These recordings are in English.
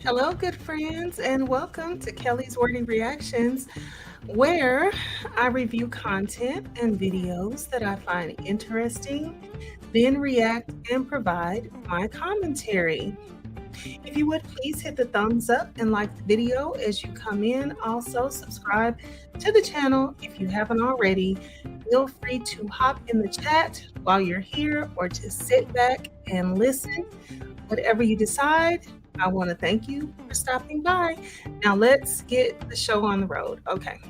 Hello, good friends, and welcome to Kelly's Wordy Reactions, where I review content and videos that I find interesting, then react and provide my commentary. If you would please hit the thumbs up and like the video as you come in. Also, subscribe to the channel if you haven't already. Feel free to hop in the chat while you're here or just sit back and listen. Whatever you decide, I want to thank you for stopping by. Now let's get the show on the road. Okay.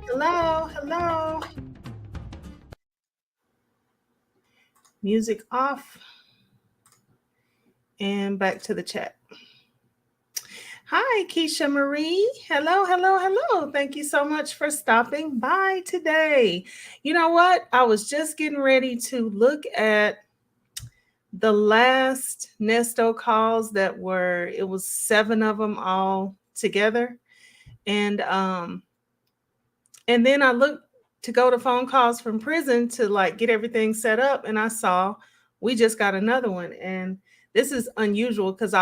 Hello, hello. Music off and back to the chat. Hi, Keisha Marie. Hello, hello, hello. Thank you so much for stopping by today. You know what? I was just getting ready to look at the last Nesto calls it was 7 of them all together. And and then I looked to go to phone calls from prison to like get everything set up, and I saw we just got another one. And this is unusual because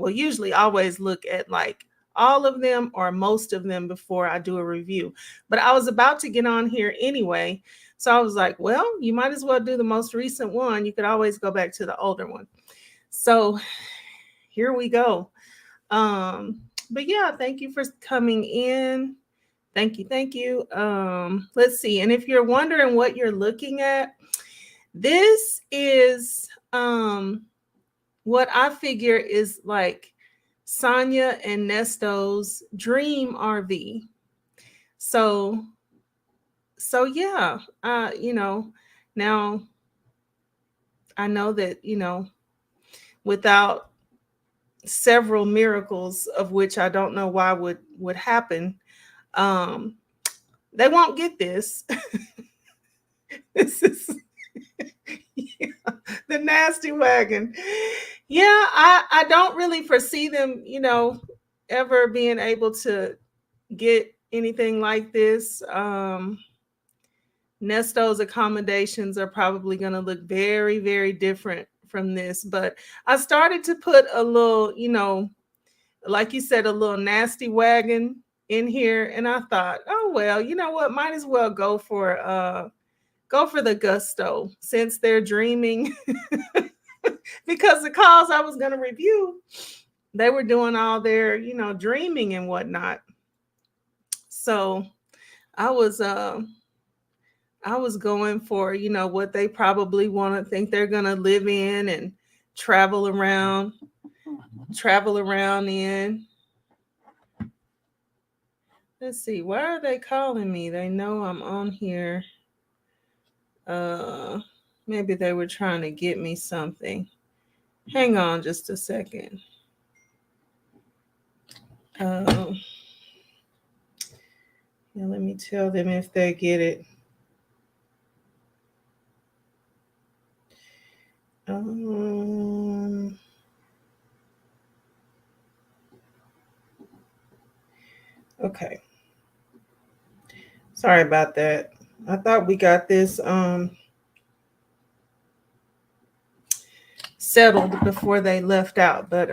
usually always look at like all of them or most of them before I do a review. But I was about to get on here anyway. So I was like, well, you might as well do the most recent one. You could always go back to the older one. So here we go. But yeah, thank you for coming in. Thank you, thank you. Let's see. And if you're wondering what you're looking at, this is what I figure is like Sonya and Nesto's dream RV. So yeah, now I know that, without several miracles of which I don't know why would happen, um, they won't get this. This is yeah, the nasty wagon. Yeah, I don't really foresee them, ever being able to get anything like this. Nesto's accommodations are probably going to look very, very different from this. But I started to put a little, like you said, a little nasty wagon in here, and I thought, oh well, you know what? Might as well go for the gusto since they're dreaming. Because the calls I was going to review, they were doing all their, dreaming and whatnot. So I was I was going for, what they probably want to think they're going to live in and travel around in. Let's see, why are they calling me? They know I'm on here. Uh Maybe they were trying to get me something. Hang on just a second. Um yeah, let me tell them if they get it. Um, okay. Sorry about that. I thought we got this settled before they left out, but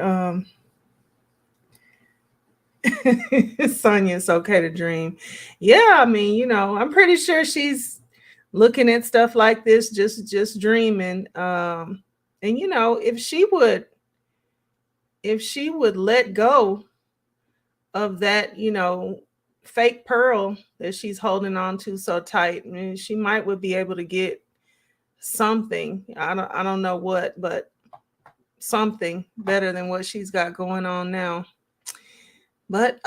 Sonya, it's okay to dream. Yeah, I mean, I'm pretty sure she's looking at stuff like this, just dreaming. And if she would let go of that, fake pearl that she's holding on to so tight, I mean, she might would be able to get something. I don't know what, but something better than what she's got going on now. But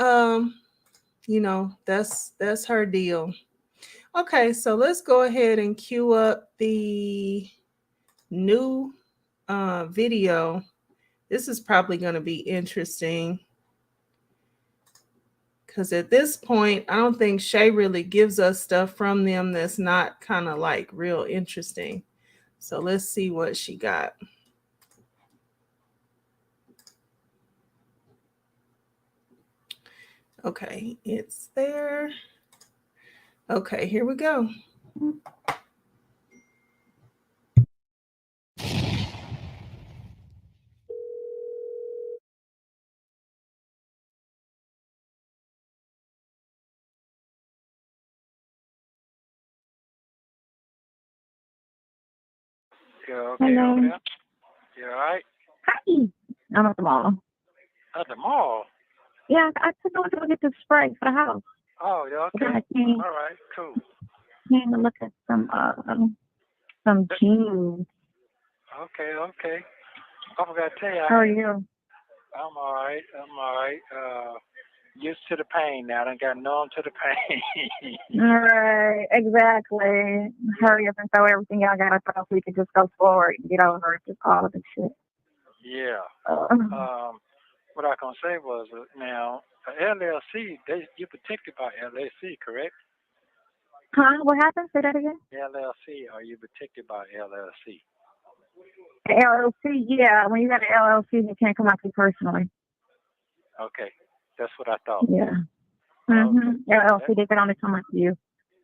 that's her deal. Okay, so let's go ahead and cue up the new video. This is probably going to be interesting because at this point, I don't think Shay really gives us stuff from them that's not kind of like real interesting. So let's see what she got. Okay, it's there. Okay, here we go. Yeah, okay, over Hello. there. You all right? Hi. I'm at the mall. At the mall. Yeah, I took a look at the spray for the house. Oh, yeah, And then okay. I came, All right, cool. came to look at some jeans. Okay, okay. I forgot to tell you, How are you? I'm all right. I'm all right. Used to the pain now. I done got numb to the pain. All right, exactly. yeah, Hurry up and throw everything y'all got to throw so we can just go forward and get over it. Just all of the shit. yeah. Uh, What I can say was now LLC. You protected by LLC, correct? huh? What happened? Say that again. LLC. Are you protected by LLC? The LLC, yeah. When you got an LLC, you can't come out to you personally. Okay, that's what I thought. Yeah. Okay. That, LLC, they can only come out to you.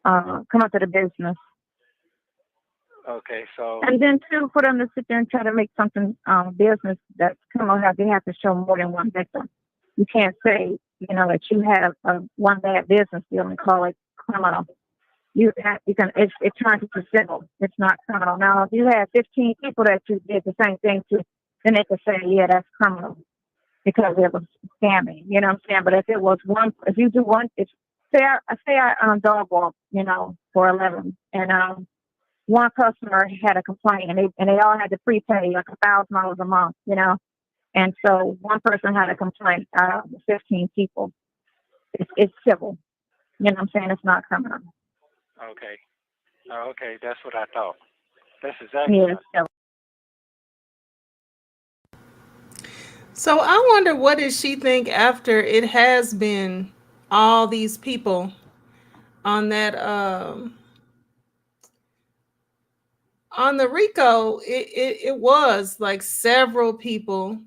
Come out to the business. okay. So And then too, for them to sit there and try to make something business that's criminal, they have to show more than one victim. You can't say, that you have a one bad business deal and call it criminal. You can it turns into civil. It's not criminal. Now if you have 15 people that you did the same thing to, then they could say, yeah, that's criminal because it was scamming. You know what I'm saying? But if it was one, if you do one, it's say I dog walk, for 11 and one customer had a complaint and they all had to prepay like $1,000 a month. And so one person had a complaint out of the 15 people. It's civil. You know what I'm saying? It's not criminal. okay. Okay, that's what I thought. That's exactly Yeah, what I it's civil. So I wonder what does she think after it has been all these people on that on the Rico, it was like several people.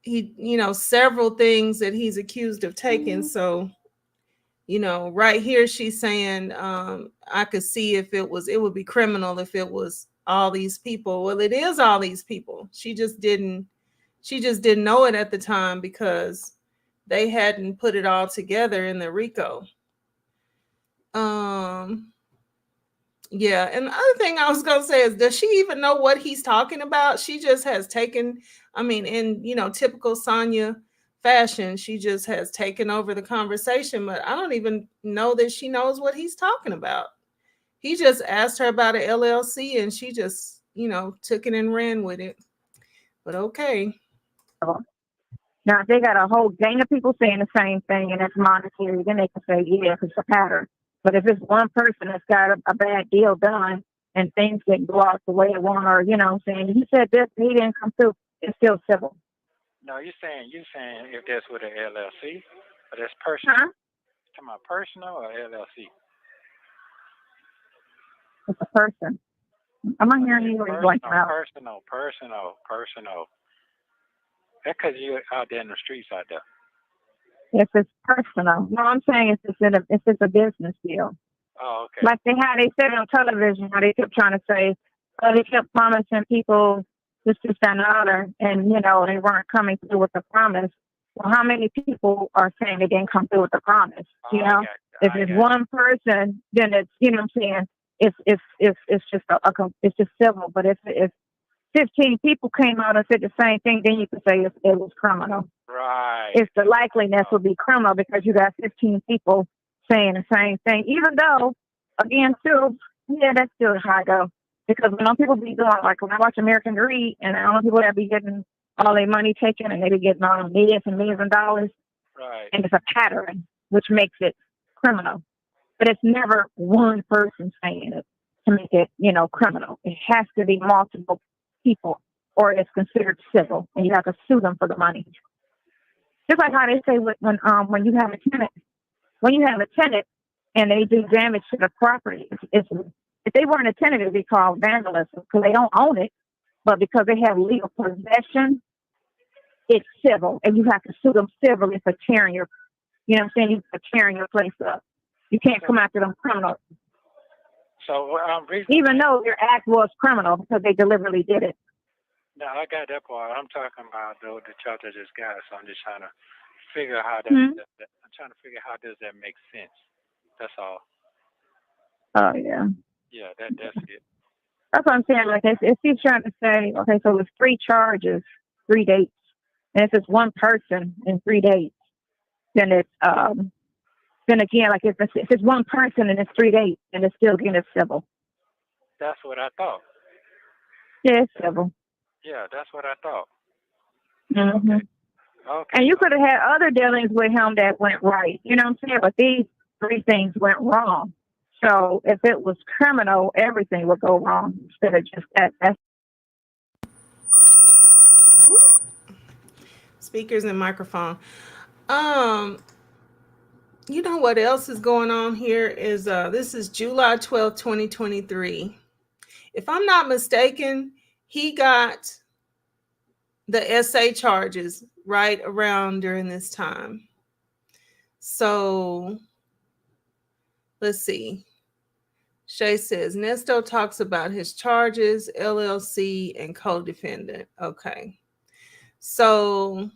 He, several things that he's accused of taking. So, right here she's saying, I could see if it would be criminal if it was all these people. Well, it is all these people. She just didn't know it at the time because they hadn't put it all together in the Rico. Um, Yeah, and the other thing I was gonna say is, does she even know what he's talking about? She just has taken, I mean, in typical Sonya fashion, she just has taken over the conversation, but I don't even know that she knows what he's talking about. He just asked her about an LLC and she just, took it and ran with it. But okay. Now, if they got a whole gang of people saying the same thing and it's monetary, then they can say, yeah, it's a pattern. But if it's one person that's got a bad deal done and things didn't go out the way it want, or, saying, you said this, he didn't come through, it's still civil. No, you're saying if that's with an LLC, or that's personal. Huh? Talking about personal or LLC? It's a person. I'm not hearing Okay, you or you're going personal, out. personal. That's because you're out there in the streets out there. If it's personal. No, I'm saying if it's a business deal. Oh, okay. Like they said on television, how they kept trying to say, oh, they kept promising people this, and the other, and they weren't coming through with the promise. Well, how many people are saying they didn't come through with the promise? Oh, I got you. If I it's got one person, then it's what I'm saying. It's just it's just civil. But if 15 people came out and said the same thing, then you could say it was criminal. you. Right. It's the likeliness would be criminal because you got 15 people saying the same thing, even though, again, too, yeah, that's still how I go. Because when people be doing, like when I watch American Greed, and I know people that be getting all their money taken and they be getting all millions and millions of dollars, Right. and it's a pattern, which makes it criminal. But it's never one person saying it to make it, criminal. It has to be multiple people, or it's considered civil, and you have to sue them for the money. Just like how they say when you have a tenant and they do damage to the property, it's if they weren't a tenant, it'd be called vandalism because they don't own it, but because they have legal possession, it's civil, and you have to sue them civilly for tearing your, for tearing your place up. You can't come after them criminal, So even though their act was criminal because they deliberately did it. no, I got that part. I'm talking about though the chart I just got. So I'm just trying to figure out how Hmm? I'm trying to figure how does that make sense. That's all. Oh yeah. Yeah, that's it. That's what I'm saying. Like, if he's trying to say, okay, so it's 3 charges, 3 dates, and if it's one person in 3 dates, then it's then again, like if it's one person and it's 3 dates, then it's still getting civil. That's what I thought. Yeah, it's civil. Yeah, that's what I thought. Mm-hmm. Okay. And you could have had other dealings with him that went right. You know what I'm saying? But these 3 things went wrong. So if it was criminal, everything would go wrong instead of just that. That's Speakers and microphone. You know what else is going on here is this is July 12th, 2023. If I'm not mistaken, he got the SA charges right around during this time. So let's see. Shay says Nesto talks about his charges, LLC, and co-defendant. Okay. So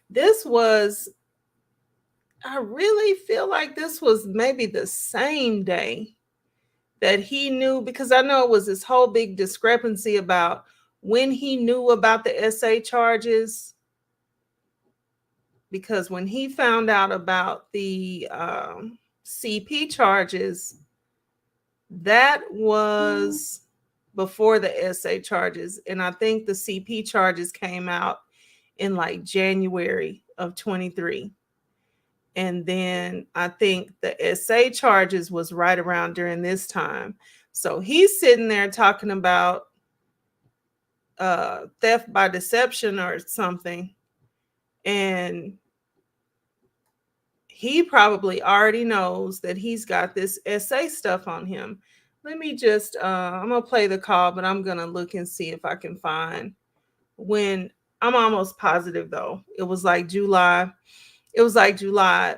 this was, I really feel like this was maybe the same day that he knew, because I know it was this whole big discrepancy about when he knew about the SA charges. Because when he found out about the CP charges, that was before the SA charges. And I think the CP charges came out in like January of 23. And then I think the SA charges was right around during this time. So he's sitting there talking about theft by deception or something. And he probably already knows that he's got this SA stuff on him. Let me just, I'm going to play the call, but I'm going to look and see if I can find when. I'm almost positive though. It was like July 11th,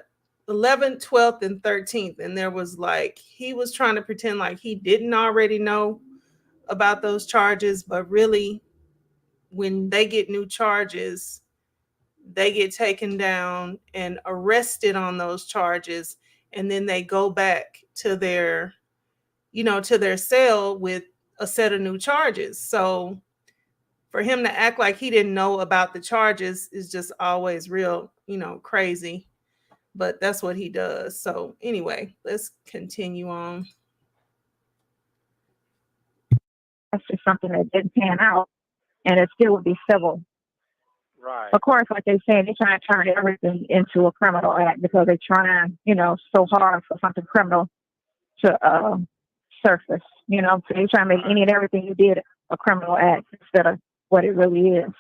12th, and 13th. And there was like, he was trying to pretend like he didn't already know about those charges, but really when they get new charges, they get taken down and arrested on those charges. And then they go back to their, to their cell with a set of new charges. So for him to act like he didn't know about the charges is just always real, crazy. But that's what he does. So anyway, let's continue on. that's just something that didn't pan out, and it still would be civil. Right. Of course, like they say, they're trying to turn everything into a criminal act because they're trying, so hard for something criminal to surface. So they're trying to make any and everything you did a criminal act instead of what it really is.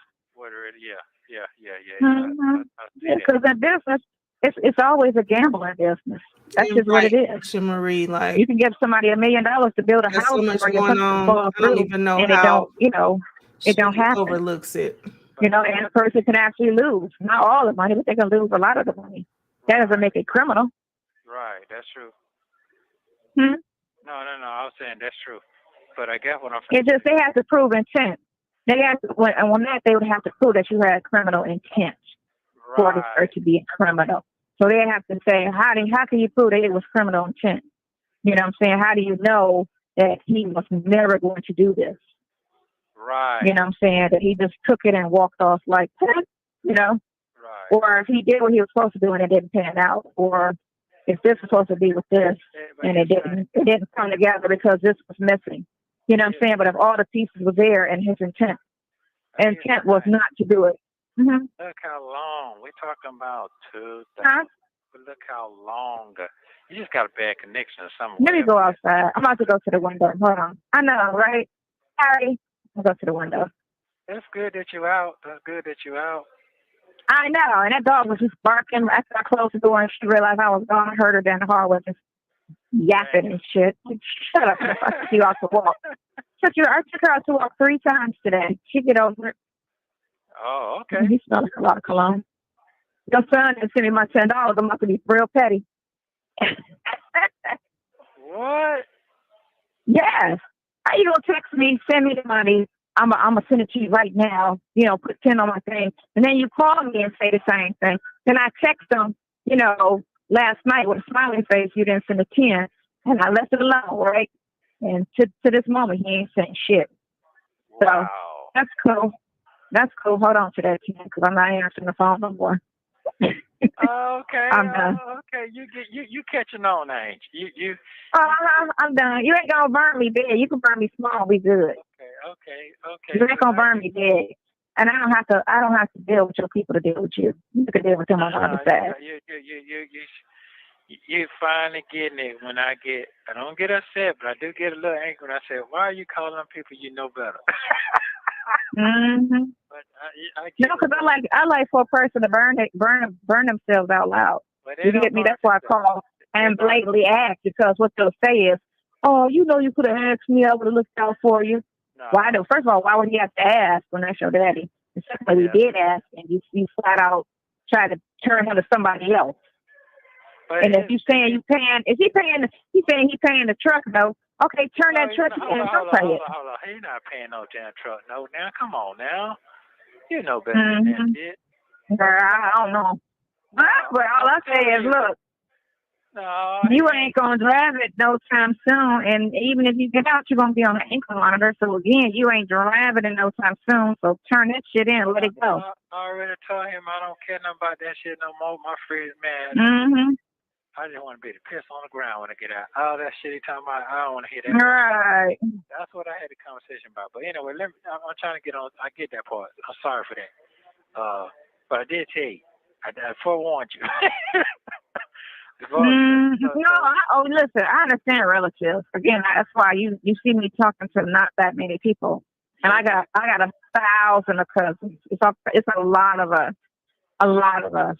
Mm-hmm. Because in business, it's always a gambling business. That's just what it is. Marie, like, you can give somebody $1 million to build a house so much for going on. I don't even know and how it don't happen. Overlooks it. And a person can actually lose, not all the money, but they can lose a lot of the money. That doesn't make it criminal. Right, that's true. No, I was saying that's true. But I guess what I'm saying, they have to prove intent. They have to, on that, they would have to prove that you had criminal intent for it to be criminal. So they have to say, how can you prove that it was criminal intent? You know what I'm saying? How do you know that he was never going to do this? Right. You know what I'm saying? That he just took it and walked off like, Right. Or if he did what he was supposed to do and it didn't pan out, or if this was supposed to be with this and it didn't come together because this was missing. You know what I'm saying? But if all the pieces were there and his intent was not to do it. Mm-hmm. Look how long. We're talking about 2,000. But look how long. You just got a bad connection or something. Let me go outside. I'm about to go to the window. Hold on. I know, right? Sorry. I'll go to the window. That's good that you out. I know. And that dog was just barking after I closed the door and she realized I was gone. I heard her down the hallway just yapping and shit. Shut up. I took you out to walk. I took her out to walk 3 times today. She get over it. Oh, okay. He smells a lot of cologne. Your son is sending me my $10. I'm about to be real petty. What? Yes. How you gonna text me, send me the money? I'm gonna send it to you right now. Put 10 on my thing, and then you call me and say the same thing. Then I text them, last night with a smiling face. You didn't send a 10, and I left it alone, right? And to this moment, he ain't saying shit. So Wow. that's cool. That's cool. Hold on to that, because I'm not answering the phone no more. Okay. I'm done. Okay. You catching on, ain't you? I'm done. You ain't gonna burn me dead. You can burn me small. We good. Okay. You ain't gonna burn me dead. And I don't have to deal with your people to deal with you. You can deal with them on the other side. You finally getting it when I don't get upset, but I do get a little angry when I say, why are you calling people you know better? Mm-hmm. But because I like for a person to burn themselves out loud. You get me? That's why I call and blatantly ask, because what they'll say is, "Oh, you could have asked me. I would have looked out for you." No. Why do? First of all, why would he have to ask when that's your daddy? And secondly, he did ask, and you flat out try to turn him to somebody else. But and if you saying you paying, is he paying? He's saying he paying the truck though. Okay, turn that truck in and don't pay it. Hold on. He's not paying no damn truck. No, now come on now. You know better than that shit. I don't know. But all I say is, look, you ain't gonna drive it no time soon, and even if you get out, you're gonna be on an ankle monitor. So again, you ain't driving it no time soon. So turn that shit in, and let it go. I already told him I don't care nothing about that shit no more. My friend, man. Mm-hmm. I just want to be able to piss on the ground when I get out. All that shit he talking about, I don't want to hear that. Right. That's what I had a conversation about. But anyway, I'm trying to get on. I get that part. I'm sorry for that. But I did tell you. I forewarned you. Listen, I understand relatives. Again, that's why you see me talking to not that many people. And I got 1,000 of cousins. It's a lot of us. A lot of us.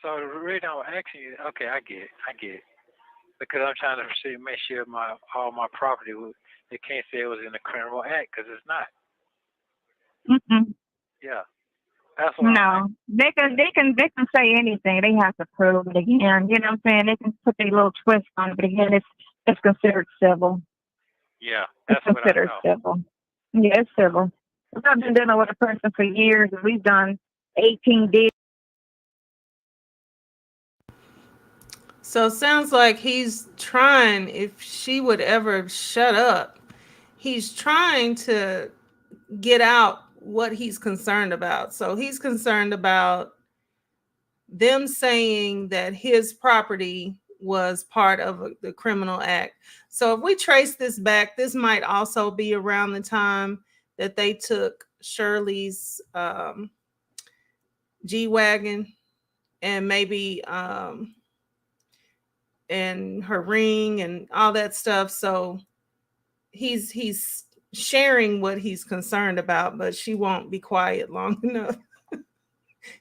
So the reason I'm asking you, okay, I get it, because I'm trying to make sure all my property, they can't say it was in a criminal act, because it's not. Mm-mm. Yeah, that's what. No, they can say anything. They have to prove it again. You know what I'm saying? They can put their little twist on it, but again, it's considered civil. Yeah, that's it's considered civil. Yeah, it's civil. I've been dealing with a person for years, and we've done 18 deals. So it sounds like he's trying, if she would ever shut up, he's trying to get out what he's concerned about. So he's concerned about them saying that his property was part of the criminal act. So if we trace this back, this might also be around the time that they took Shirley's G-Wagon and maybe and her ring and all that stuff. So he's sharing what he's concerned about, but she won't be quiet long enough.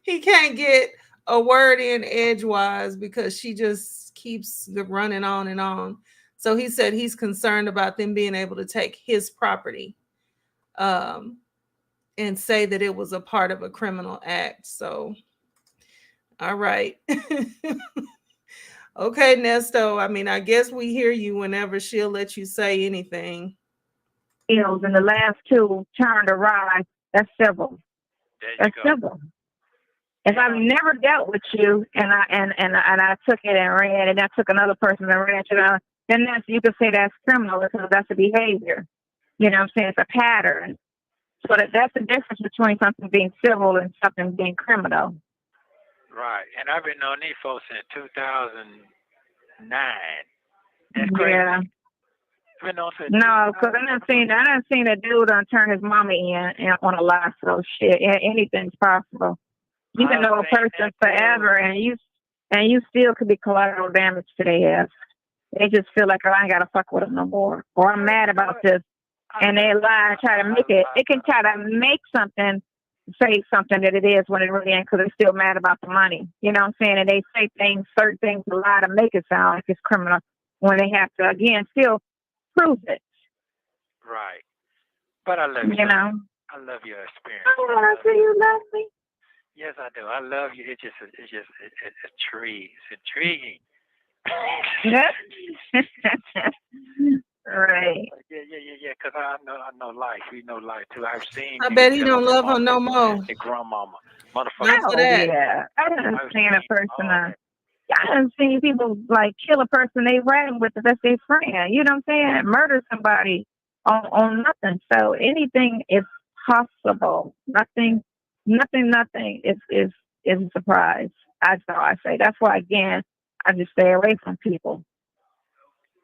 He can't get a word in edgewise because she just keeps running on and on. So he said he's concerned about them being able to take his property and say that it was a part of a criminal act. So, all right. Okay, Nesto. I mean, I guess we hear you whenever she'll let you say anything. And the last two turned awry. That's civil. That's civil. If I've never dealt with you and I took it and ran, and I took another person and ran it, then you could say that's criminal because that's a behavior. You know what I'm saying? It's a pattern. So that's the difference between something being civil and something being criminal. Right. And I've been on these folks since 2009. That's crazy. Yeah. No, because I done seen a dude turn his mama in on a lie. So shit, anything's possible. You can know a person forever, and you still could be collateral damage to their ass. They just feel like, I ain't gotta fuck with them no more, or I'm mad about this, and they lie and try to make it. It can try to make something say something that it is when it really ain't, because they're still mad about the money. You know what I'm saying? And they say certain things to lie to make it sound like it's criminal when they have to again still prove it. Right. But I love you. You know. I love your experience. Oh, do you love me? Yes, I do. I love you. It's intriguing. Right. Yeah. Because I know life. We know life too. I've seen. I bet he don't love her no more. The grandmama, motherfucker. Oh, yeah. I didn't understand a person. I done seen people like kill a person they ran with that's their friend. You know what I'm saying? Murder somebody on nothing. So anything is possible. Nothing is a surprise. That's all I say. That's why again I just stay away from people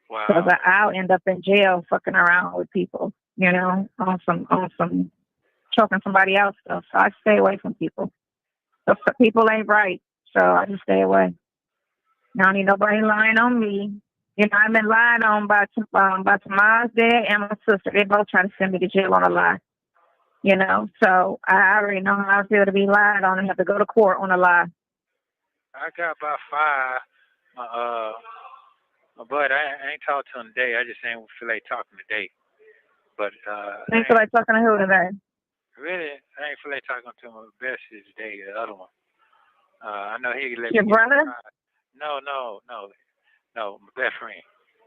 because Wow. I'll end up in jail fucking around with people. You know, on some choking somebody else stuff. So I stay away from people. So people ain't right. So I just stay away. I don't need nobody lying on me. You know, I've been lied on by Tomas' dad and my sister. They both trying to send me to jail on a lie. You know, so I already know how I feel to be lied on and have to go to court on a lie. I got about 5. My bud, I ain't talked to him today. I just ain't feel like talking today. But Thanks for like talking to who today? really, I ain't feel like talking to him best is today, the other one. I know he let Your me get brother? No, my best friend.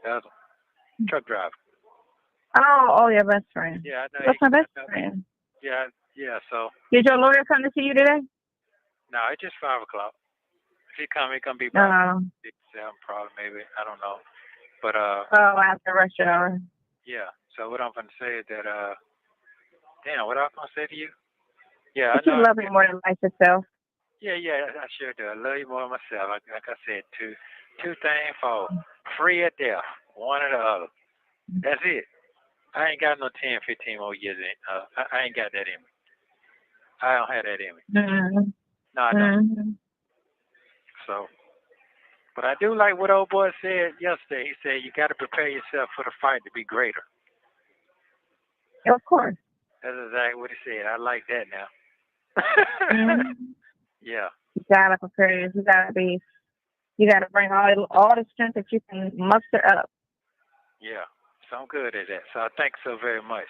The other one. Truck driver. Oh, your best friend. Yeah, I know. That's my best friend. Yeah, so. Did your lawyer come to see you today? No, it's just 5 o'clock. If he come, he gonna be about 6, 7 probably, maybe. I don't know. But, after rush hour. yeah. So what I'm gonna say is that, damn, what I was gonna say to you? Yeah, But I know. you love me more than life itself. Yeah, I sure do. I love you more than myself. Like I said, two things for free or death, one or the other. That's it. I ain't got no 10, 15 more years in. I ain't got that in me. I don't have that in me. Mm-hmm. No, I don't. Mm-hmm. So, but I do like what old boy said yesterday. He said you got to prepare yourself for the fight to be greater. Of course. That's exactly what he said. I like that now. Mm-hmm. Yeah. You gotta prepare yourself. You gotta bring all the strength that you can muster up. Yeah. So I'm good at that. So I thank you so very much.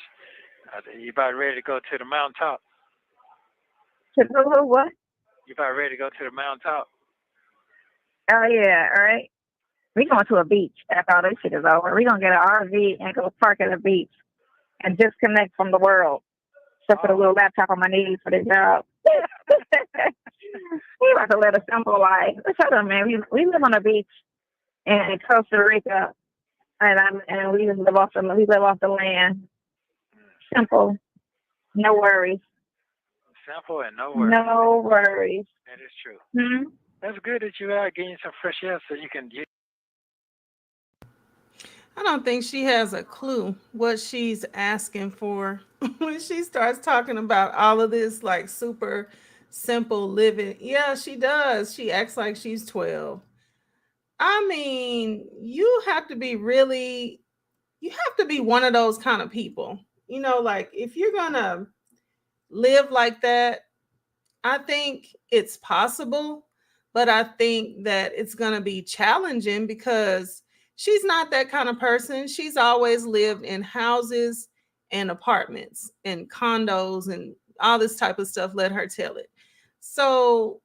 You about ready to go to the mountaintop? To do what? You about ready to go to the mountaintop? Oh yeah, all right. We going to a beach after all this shit is over. We gonna get an RV and go park at a beach and disconnect from the world. Except for the little laptop on my knees for the job. We about to live a simple life. Shut up, man. We live on a beach in Costa Rica, and we just live off the land. Simple, no worries. Simple and no worries. No worries. That is true. Hmm? That's good that you are getting some fresh air so you can get. I don't think she has a clue what she's asking for when she starts talking about all of this like super simple living. Yeah, she does. She acts like she's 12. I mean, you have to be one of those kind of people. You know, like if you're going to live like that, I think it's possible, but I think that it's going to be challenging because she's not that kind of person. She's always lived in houses and apartments and condos and all this type of stuff. Let her tell it. So,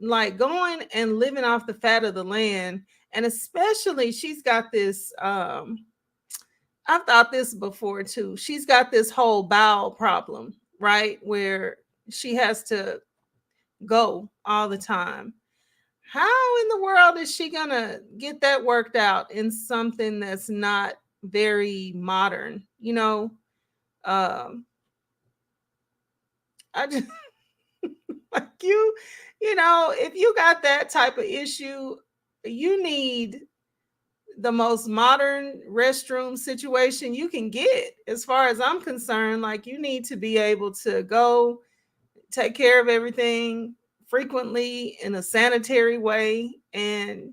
like going and living off the fat of the land, and especially she's got this. I've thought this before too. She's got this whole bowel problem, right? Where she has to go all the time. How in the world is she gonna get that worked out in something that's not very modern? I just like if you got that type of issue, you need the most modern restroom situation you can get. As far as I'm concerned, like you need to be able to go take care of everything frequently in a sanitary way and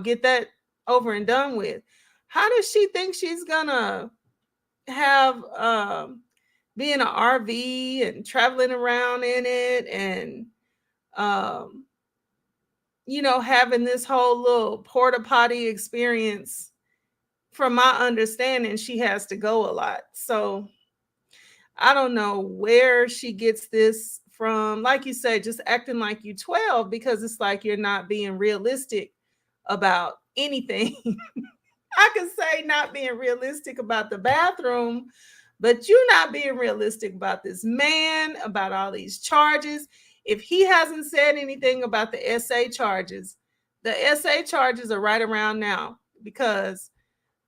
get that over and done with. How does she think she's gonna have be in an RV and traveling around in it and um having this whole little porta potty experience? From my understanding, she has to go a lot. So I don't know where she gets this from. Like you said, just acting like you 12 because it's like you're not being realistic about anything. I can say not being realistic about the bathroom, but you're not being realistic about this man, about all these charges. If he hasn't said anything about the SA charges, The SA charges are right around now because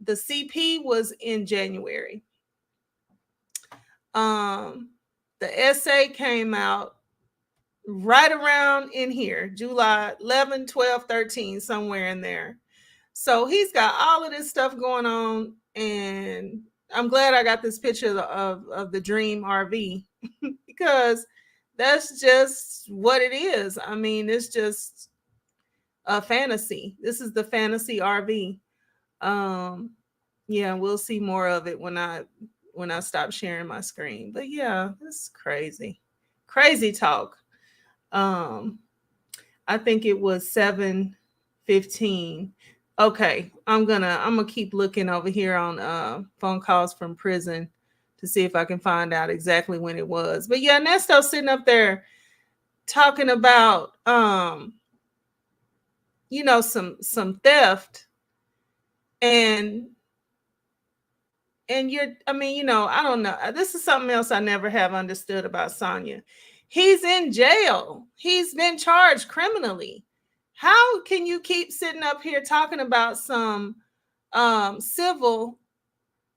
the CP was in January. The SA came out right around in here, July 11, 12, 13, somewhere in there. So he's got all of this stuff going on, and I'm glad I got this picture of the Dream RV because that's just what it is. I mean, it's just a fantasy. This is the fantasy RV. Yeah, we'll see more of it when I stop sharing my screen. But yeah, it's crazy. Crazy talk. I think it was 7:15. Okay, I'm gonna keep looking over here on phone calls from prison to see if I can find out exactly when it was. But yeah, Nesto's sitting up there talking about some theft, and I mean, I don't know. This is something else I never have understood about Sonya. He's in jail. He's been charged criminally. How can you keep sitting up here talking about some civil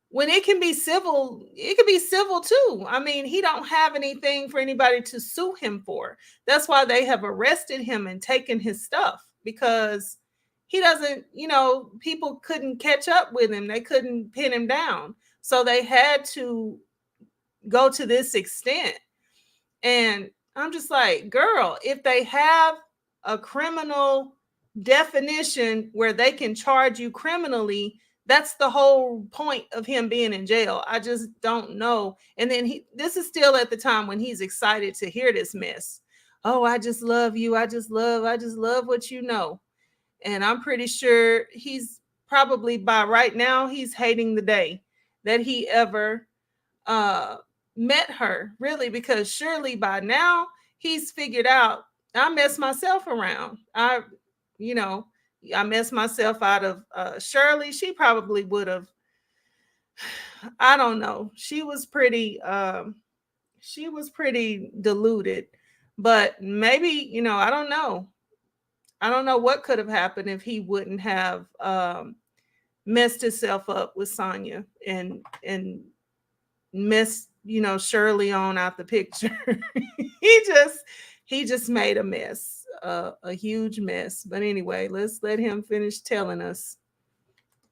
when it can be civil? It could be civil too. I mean, he don't have anything for anybody to sue him for. That's why they have arrested him and taken his stuff, because he doesn't, people couldn't catch up with him. They couldn't pin him down. So they had to go to this extent. And I'm just like, girl, if they have a criminal definition where they can charge you criminally, that's the whole point of him being in jail. I just don't know. And then this is still at the time when he's excited to hear this mess. Oh, I just love you. I just love what you know. And I'm pretty sure he's probably, by right now, he's hating the day that he ever met her, really, because surely by now he's figured out I messed myself around. I messed myself out of Shirley. She probably would have, I don't know. She was pretty deluded, but maybe, I don't know. I don't know what could have happened if he wouldn't have messed himself up with Sonya and messed, Shirley on out the picture. he just made a mess, a huge mess. But anyway, let's let him finish telling us.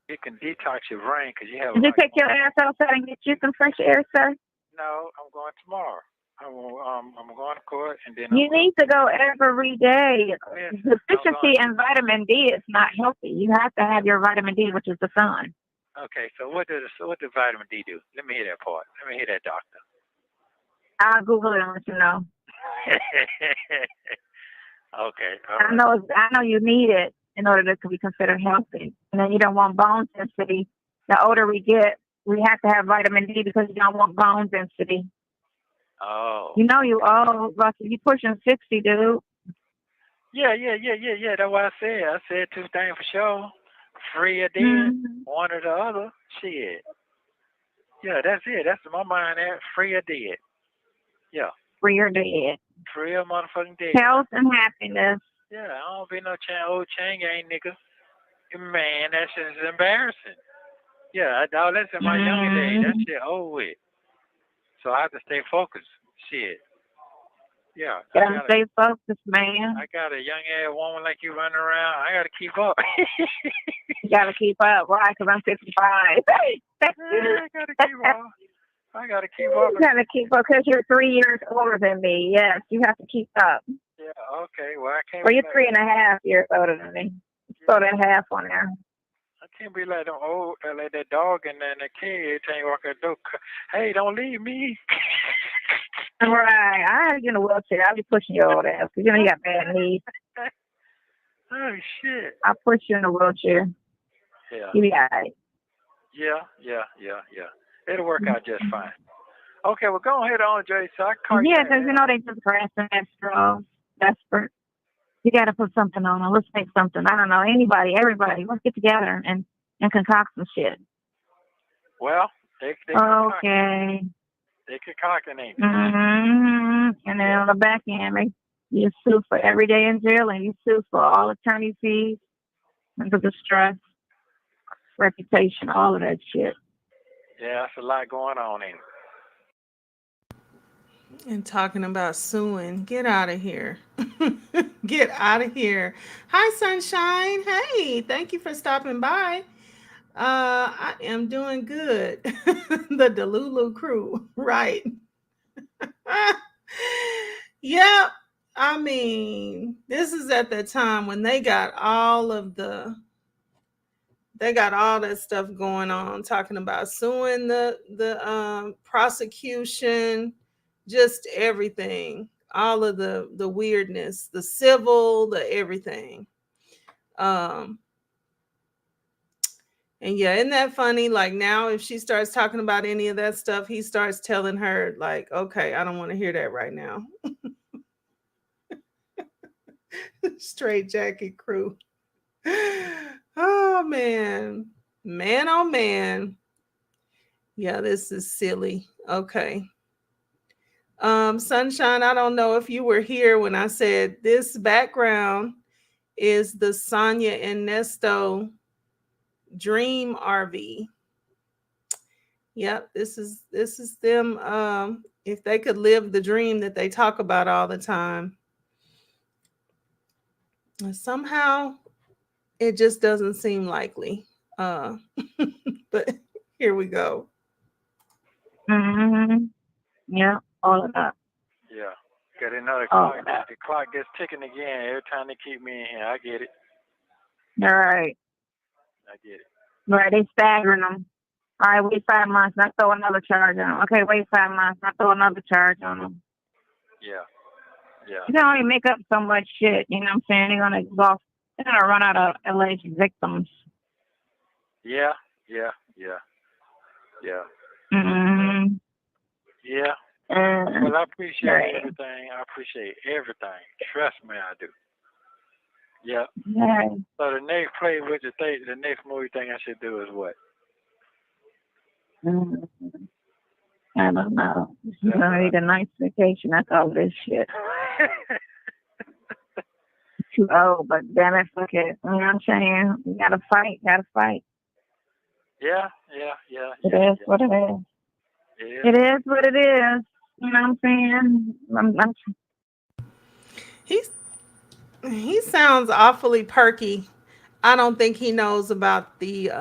It can detox your brain because you have. Did you take your ass outside and get you some fresh air, sir? No, I'm going tomorrow. I'm going to court, and then you need to go every day. Deficiency in vitamin D is not healthy. You have to have your vitamin D, which is the sun. Okay, so what does vitamin D do? Let me hear that part. Let me hear that, doctor. I'll Google it and let you know. Okay. Right. I know you need it in order to be considered healthy. And then you don't want bone density. The older we get, we have to have vitamin D because you don't want bone density. Oh. You old, Russell. You pushing 60, dude. Yeah. That's what I said. I said two things for sure. Free or dead, one or the other. Shit. Yeah, that's it. That's my mind at. Free or dead. Yeah. Free or dead. Free or motherfucking dead. Health and happiness. Yeah, I don't be no old chain gang nigga. Man, that shit is embarrassing. Yeah, that's in my younger days. That shit over with. So I have to stay focused. Shit. Yeah. Gotta stay focused, man. I got a young ass woman like you running around. I gotta keep up. You gotta keep up, right? Because I'm 55. I gotta keep up. I gotta keep up. You gotta keep up because you're 3 years older than me. Yes, you have to keep up. Yeah. Okay. Well, I can't. Well, you're 3.5 years older than me. So that half on there. I can't be like them old, like that dog and then the kid every time you walk out the door. Hey, don't leave me. Right. I have you in a wheelchair. I'll be pushing your old ass because you got bad knees. Oh, shit. I'll push you in a wheelchair. Yeah. You be all right. Yeah. It'll work out just fine. Okay, well, go ahead on, Jay. So yeah, because they just grasping at straws. Desperate. You got to put something on. Let's make something. I don't know. Everybody. Let's get together and concoct some shit. Well, they okay. They concocting, ain't they? And then on the back end, You sue for every day in jail, and you sue for all attorney fees, mental distress, reputation, all of that shit. Yeah, that's a lot going on in it. And talking about suing, get out of here. Get out of here. Hi, Sunshine. Hey, thank you for stopping by. I am doing good. The Delulu crew, right? Yep. I mean, this is at the time when they got all that stuff going on, talking about suing the prosecution, just everything, all of the weirdness, the civil, the everything. Um, and yeah, isn't that funny? Like now, if she starts talking about any of that stuff, he starts telling her, like, okay, I don't want to hear that right now. Straight jacket crew. Oh man. Man, oh man. Yeah, this is silly. Okay. Sunshine, I don't know if you were here when I said this background is the Sonya and Nesto Dream RV. Yep, this is them. If they could live the dream that they talk about all the time. Somehow it just doesn't seem likely. But here we go. Mm-hmm. Yeah, all of that. Yeah. Got another All clock. of that. The clock gets ticking again every time they keep me in here. I get it. All right. I get it. Right, they staggering them. All right, wait 5 months, not throw another charge on them. Okay, wait 5 months, not throw another charge on them. Yeah. Yeah. You can only make up so much shit, you know what I'm saying? They're gonna exhaust, they're gonna run out of alleged victims. Yeah. Yeah. Yeah. Yeah. Mm-hmm. Yeah. Mm-hmm. Well, I appreciate Right. everything. I appreciate everything. Trust me, I do. Yeah. Yeah. So the next play with the next movie thing I should do is what? Mm-hmm. I don't know. You're gonna need a nice vacation. That's all this shit. Too old, but damn it, fuck it. You know what I'm saying? You gotta fight. Yeah. Yeah. Yeah. It Yeah. is what it is. Yeah. It is what it is. You know what I'm saying? He sounds awfully perky. I don't think he knows about the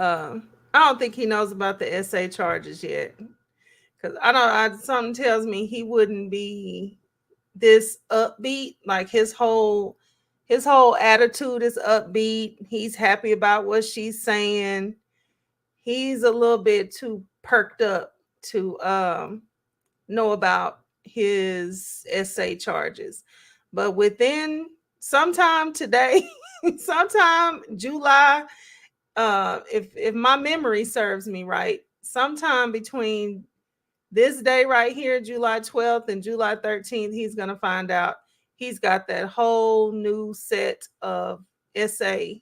SA charges yet. Cause something tells me he wouldn't be this upbeat. Like his whole attitude is upbeat. He's happy about what she's saying. He's a little bit too perked up to know about his SA charges. But within sometime today, sometime July, if my memory serves me right, sometime between this day right here, July 12th and July 13th, he's going to find out he's got that whole new set of SA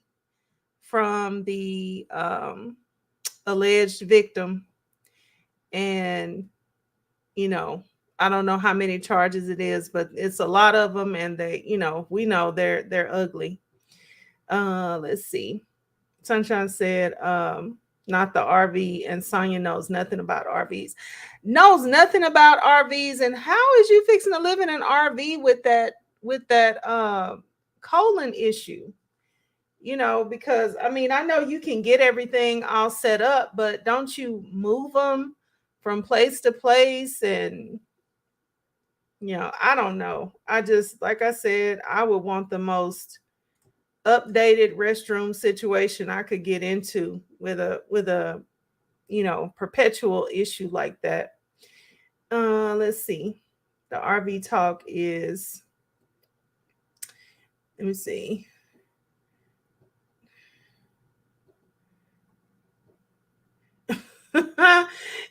from the alleged victim. And, I don't know how many charges it is, but it's a lot of them. And we know they're ugly. Let's see. Sunshine said, not the RV, and Sonya knows nothing about RVs. Knows nothing about RVs. And how is you fixing to live in an RV with that colon issue? Because I mean, I know you can get everything all set up, but don't you move them from place to place? And I don't know. I just, like I said, I would want the most updated restroom situation I could get into with a perpetual issue like that. Let's see. The RV talk is, let me see.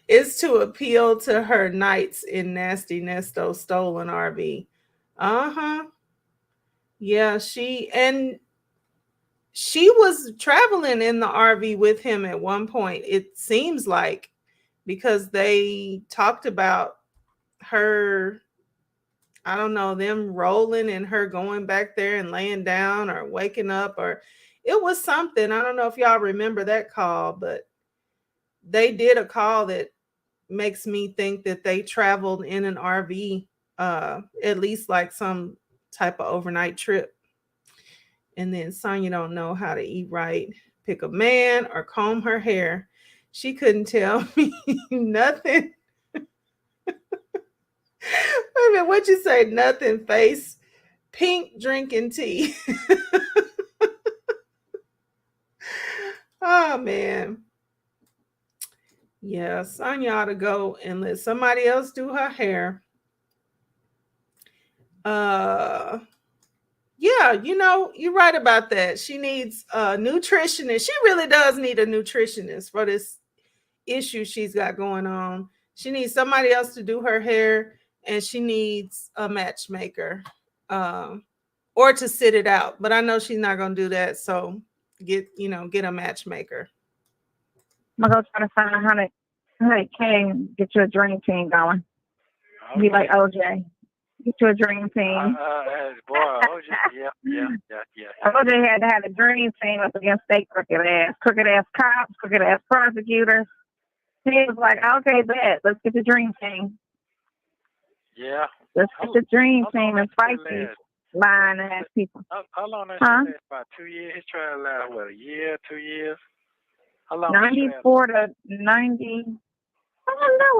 Is to appeal to her nights in Nasty Nesto stolen RV. Uh-huh. Yeah, she was traveling in the RV with him at one point, it seems like, because they talked about her I don't know, them rolling and her going back there and laying down or waking up, or it was something. I don't know if y'all remember that call, but they did a call that makes me think that they traveled in an RV, at least like some type of overnight trip. And then Sonya don't know how to eat right, pick a man, or comb her hair. She couldn't tell me nothing. Wait a minute, what'd you say? Nothing. Face pink drinking tea. Oh man. Yeah, Sonya ought to go and let somebody else do her hair. Uh yeah, you're right about that. She needs a nutritionist. She really does need a nutritionist for this issue she's got going on. She needs somebody else to do her hair, and she needs a matchmaker, um, or to sit it out. But I know she's not gonna do that. So get a matchmaker. I'm gonna go try to find out how they can get you a dream team going. Be like OJ. Get you a dream team. Boy, OJ, yeah. OJ had to have a dream team up against state crooked ass cops, crooked ass prosecutors. He was like, okay, bet, let's get the dream team. Yeah. Let's get the dream team and fight these lying ass people. How long that last? About 2 years. His trial lasted what, a year, 2 years? How long? 94 to 90. I don't know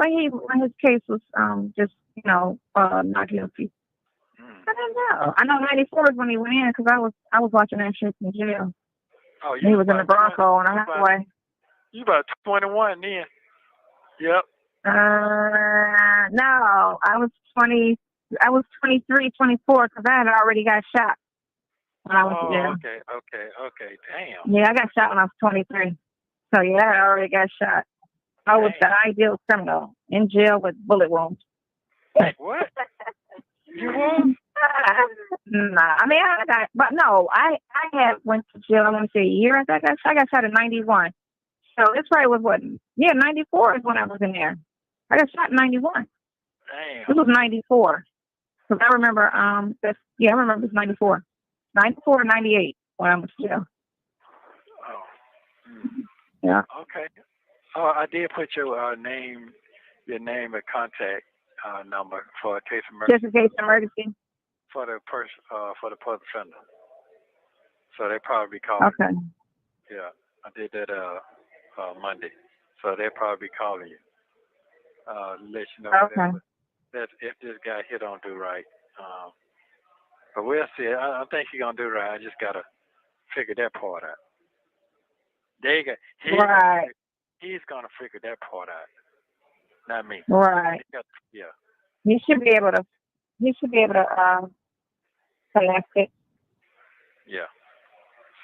when his case was just not guilty. I don't know. I know 94 is when he went in because I was watching that shit in jail. Oh, he was in the Bronco on the highway. You about 21 then? Yep. No, I was 20. I was 23, 24 because I had already got shot when I was in jail. Okay. Damn. Yeah, I got shot when I was 23. So yeah, I already got shot. I was the ideal criminal in jail with bullet wounds. What? You were? Nah, I mean I had went to jail. I want to say a year. I got shot in 91. So this probably was what? Yeah, 94 is when I was in there. I got shot in 91. Damn. It was 94. Because I remember I remember it was 94. 94 or 98 when I was in jail. Oh. Yeah. Okay. Oh, I did put your name and contact number for a case of emergency. Just in case emergency. For the person, for the public defender. So they probably be calling. Okay. Yeah, I did that Monday. So they'll probably be calling you. Let you know that if this guy here don't do right. But we'll see. I think he's gonna do right. I just gotta figure that part out. He's gonna figure that part out. Not me. Right. Yeah. He should be able to connect it. Yeah.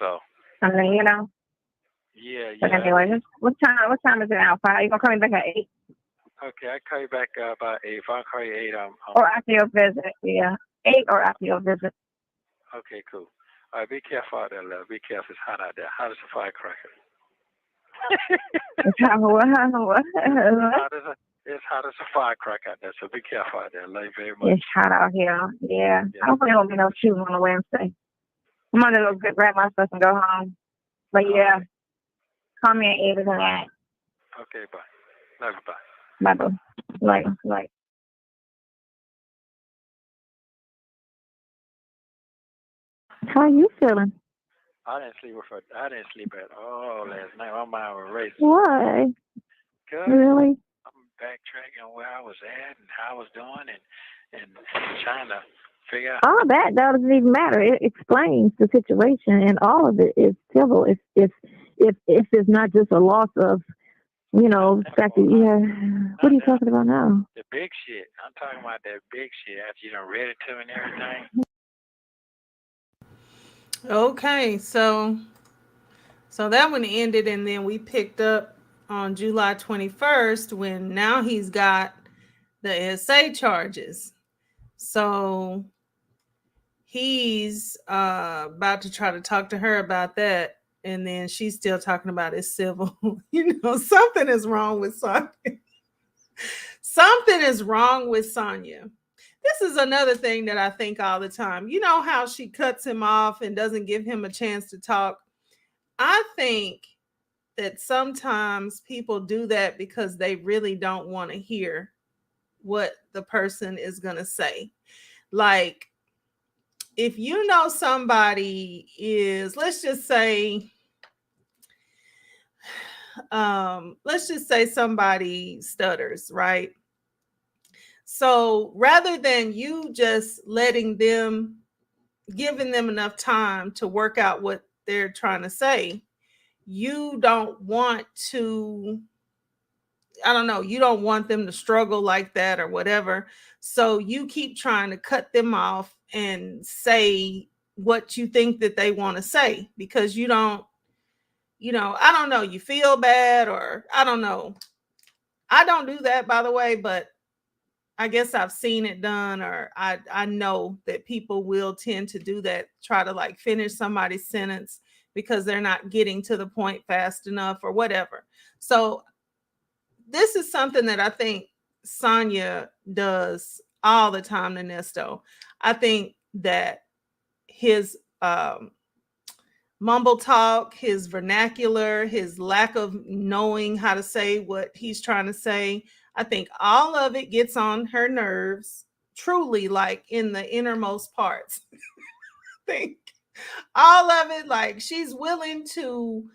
So. I mean, Yeah. But anyway, what time is it now? 5? You gonna call me back at 8? Okay, I call you back about 8. If I call you 8, or after your visit. Yeah, 8 or after your visit. Okay, cool. All right, be careful out there, love. Be careful. It's hot out there. Hot as a firecracker. It's hot as a firecracker out there, so be careful out there. Love you very much. It's hot out here. Yeah. I don't think there'll be no shooting on a Wednesday. I'm gonna go grab my stuff and go home. But yeah, call me at 8 or 9. Okay, bye. Love you, bye. Bye, bye. Like. How are you feeling? I didn't sleep at all last night. My mind was racing. Why? Good. Really? I'm backtracking on where I was at and how I was doing and trying to figure out. All of that doesn't even matter. It explains the situation, and all of it is civil. If it's not just a loss of, the fact that what are you talking about now? The big shit. I'm talking about that big shit after you done read it to me and everything. Okay, so that one ended, and then we picked up on July 21st when now he's got the SA charges. So he's about to try to talk to her about that, and then she's still talking about his civil. Something is wrong with Sonya. Something is wrong with Sonya. This is another thing that I think all the time. You know how she cuts him off and doesn't give him a chance to talk? I think that sometimes people do that because they really don't want to hear what the person is going to say. Like, if you know somebody is, let's just say somebody stutters, right? So rather than you just giving them enough time to work out what they're trying to say, you don't want to, I don't know, you don't want them to struggle like that or whatever. So you keep trying to cut them off and say what you think that they want to say because you don't, I don't know, you feel bad or I don't know. I don't do that, by the way, but I guess I've seen it done, or I know that people will tend to do that, try to like finish somebody's sentence because they're not getting to the point fast enough or whatever. So this is something that I think Sonya does all the time to Nesto. I think that his mumble talk, his vernacular, his lack of knowing how to say what he's trying to say, I think all of it gets on her nerves, truly, like in the innermost parts. I think all of it, like she's willing to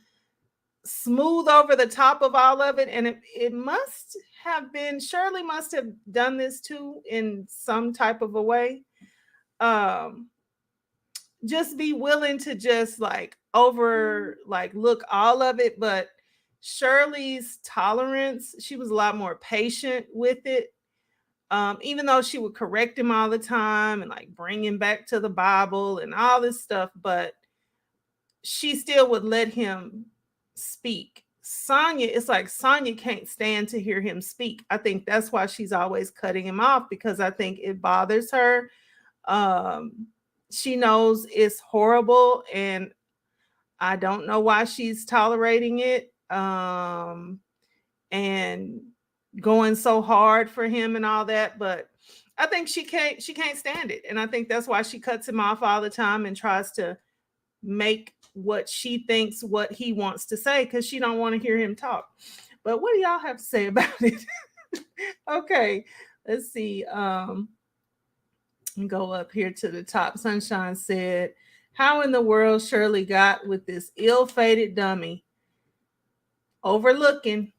smooth over the top of all of it. And it must have been, Shirley must have done this too in some type of a way. Just be willing to just like look all of it. But Shirley's tolerance, she was a lot more patient with it. Even though she would correct him all the time and like bring him back to the Bible and all this stuff, but she still would let him speak. Sonya, it's like Sonya can't stand to hear him speak. I think that's why she's always cutting him off, because I think it bothers her. She knows it's horrible, and I don't know why she's tolerating it. And going so hard for him and all that, but I think she can't stand it. And I think that's why she cuts him off all the time and tries to make what she thinks what he wants to say, because she don't want to hear him talk. But what do y'all have to say about it? Okay, let's see. Go up here to the top. Sunshine said, how in the world Shirley got with this ill-fated dummy? Overlooking.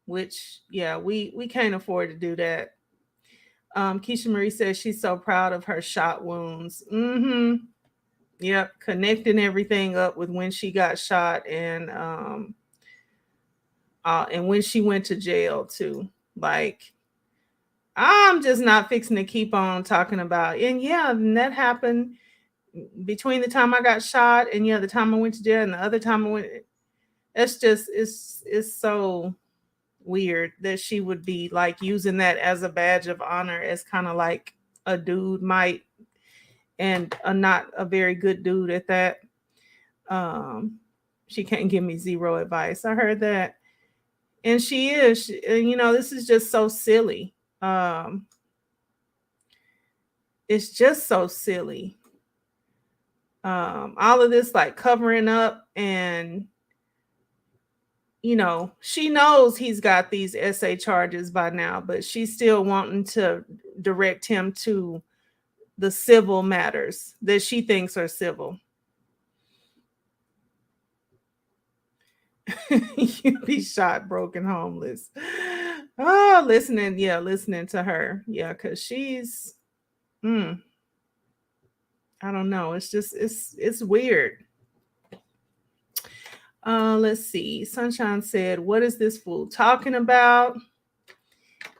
Which, yeah, we can't afford to do that. Keisha Marie says she's so proud of her shot wounds. Yep, connecting everything up with when she got shot and when she went to jail too. Like, I'm just not fixing to keep on talking about. And yeah, and that happened between the time I got shot and the time I went to jail and the other time I went. It's just it's so weird that she would be like using that as a badge of honor, as kind of like a dude might, and not a very good dude at that. She can't give me zero advice. I heard that. And she is, this is just so silly. It's just so silly. All of this like covering up, and she knows he's got these SA charges by now, but she's still wanting to direct him to the civil matters that she thinks are civil. You be shot, broken, homeless. Oh, listening to her. Yeah, because she's, I don't know. It's just, it's weird. Let's see. Sunshine said, what is this fool talking about?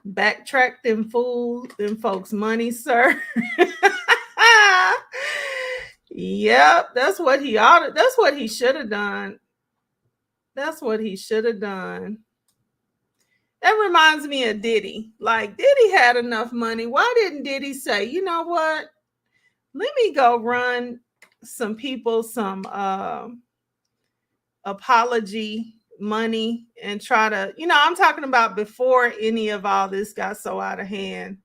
Backtrack them folks' money, sir. Yep, that's what he should have done. That's what he should have done. That reminds me of Diddy. Like, Diddy had enough money. Why didn't Diddy say, you know what? Let me go run some people some apology money and try to, I'm talking about before any of all this got so out of hand.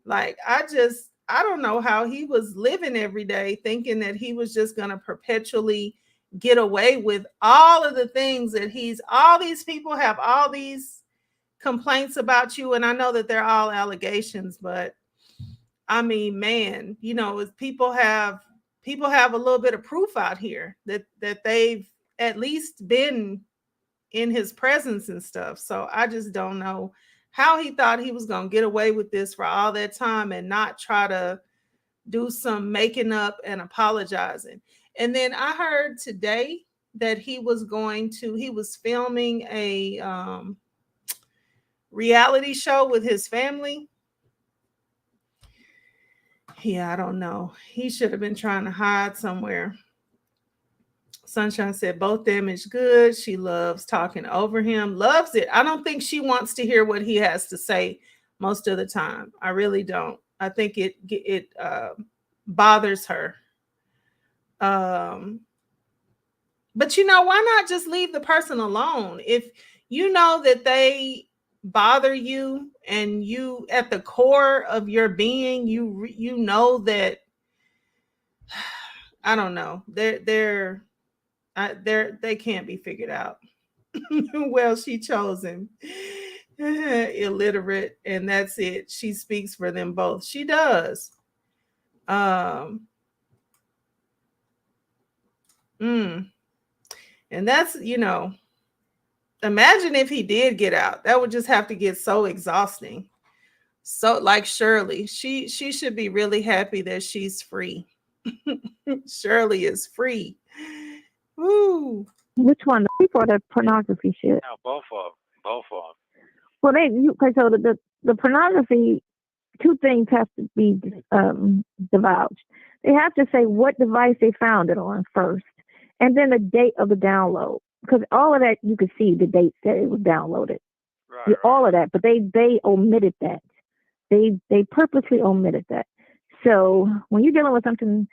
Like, I don't know how he was living every day thinking that he was just going to perpetually get away with all of the things that all these people have all these complaints about you. And I know that they're all allegations, but I mean, man, people have a little bit of proof out here that they've at least been in his presence and stuff. So I just don't know how he thought he was going to get away with this for all that time and not try to do some making up and apologizing. And then I heard today that he was filming a reality show with his family. Yeah, I don't know. He should have been trying to hide somewhere. Sunshine said both damage good. She loves talking over him. Loves it. I don't think she wants to hear what he has to say most of the time. I really don't. I think it bothers her. But why not just leave the person alone? If you know that they bother you and you at the core of your being, you know that, I don't know, they can't be figured out. Well, she chose him. Illiterate, and that's it. She speaks for them both. She does. And that's, imagine if he did get out. That would just have to get so exhausting. So like Shirley, she should be really happy that she's free. Shirley is free. Woo. Which one? The people or the pornography shit? No, both of them. Well, so the pornography, two things have to be divulged. They have to say what device they found it on first, and then the date of the download. Because all of that, you could see the date that it was downloaded. Right. All of that, but they omitted that. They purposely omitted that. So when you're dealing with something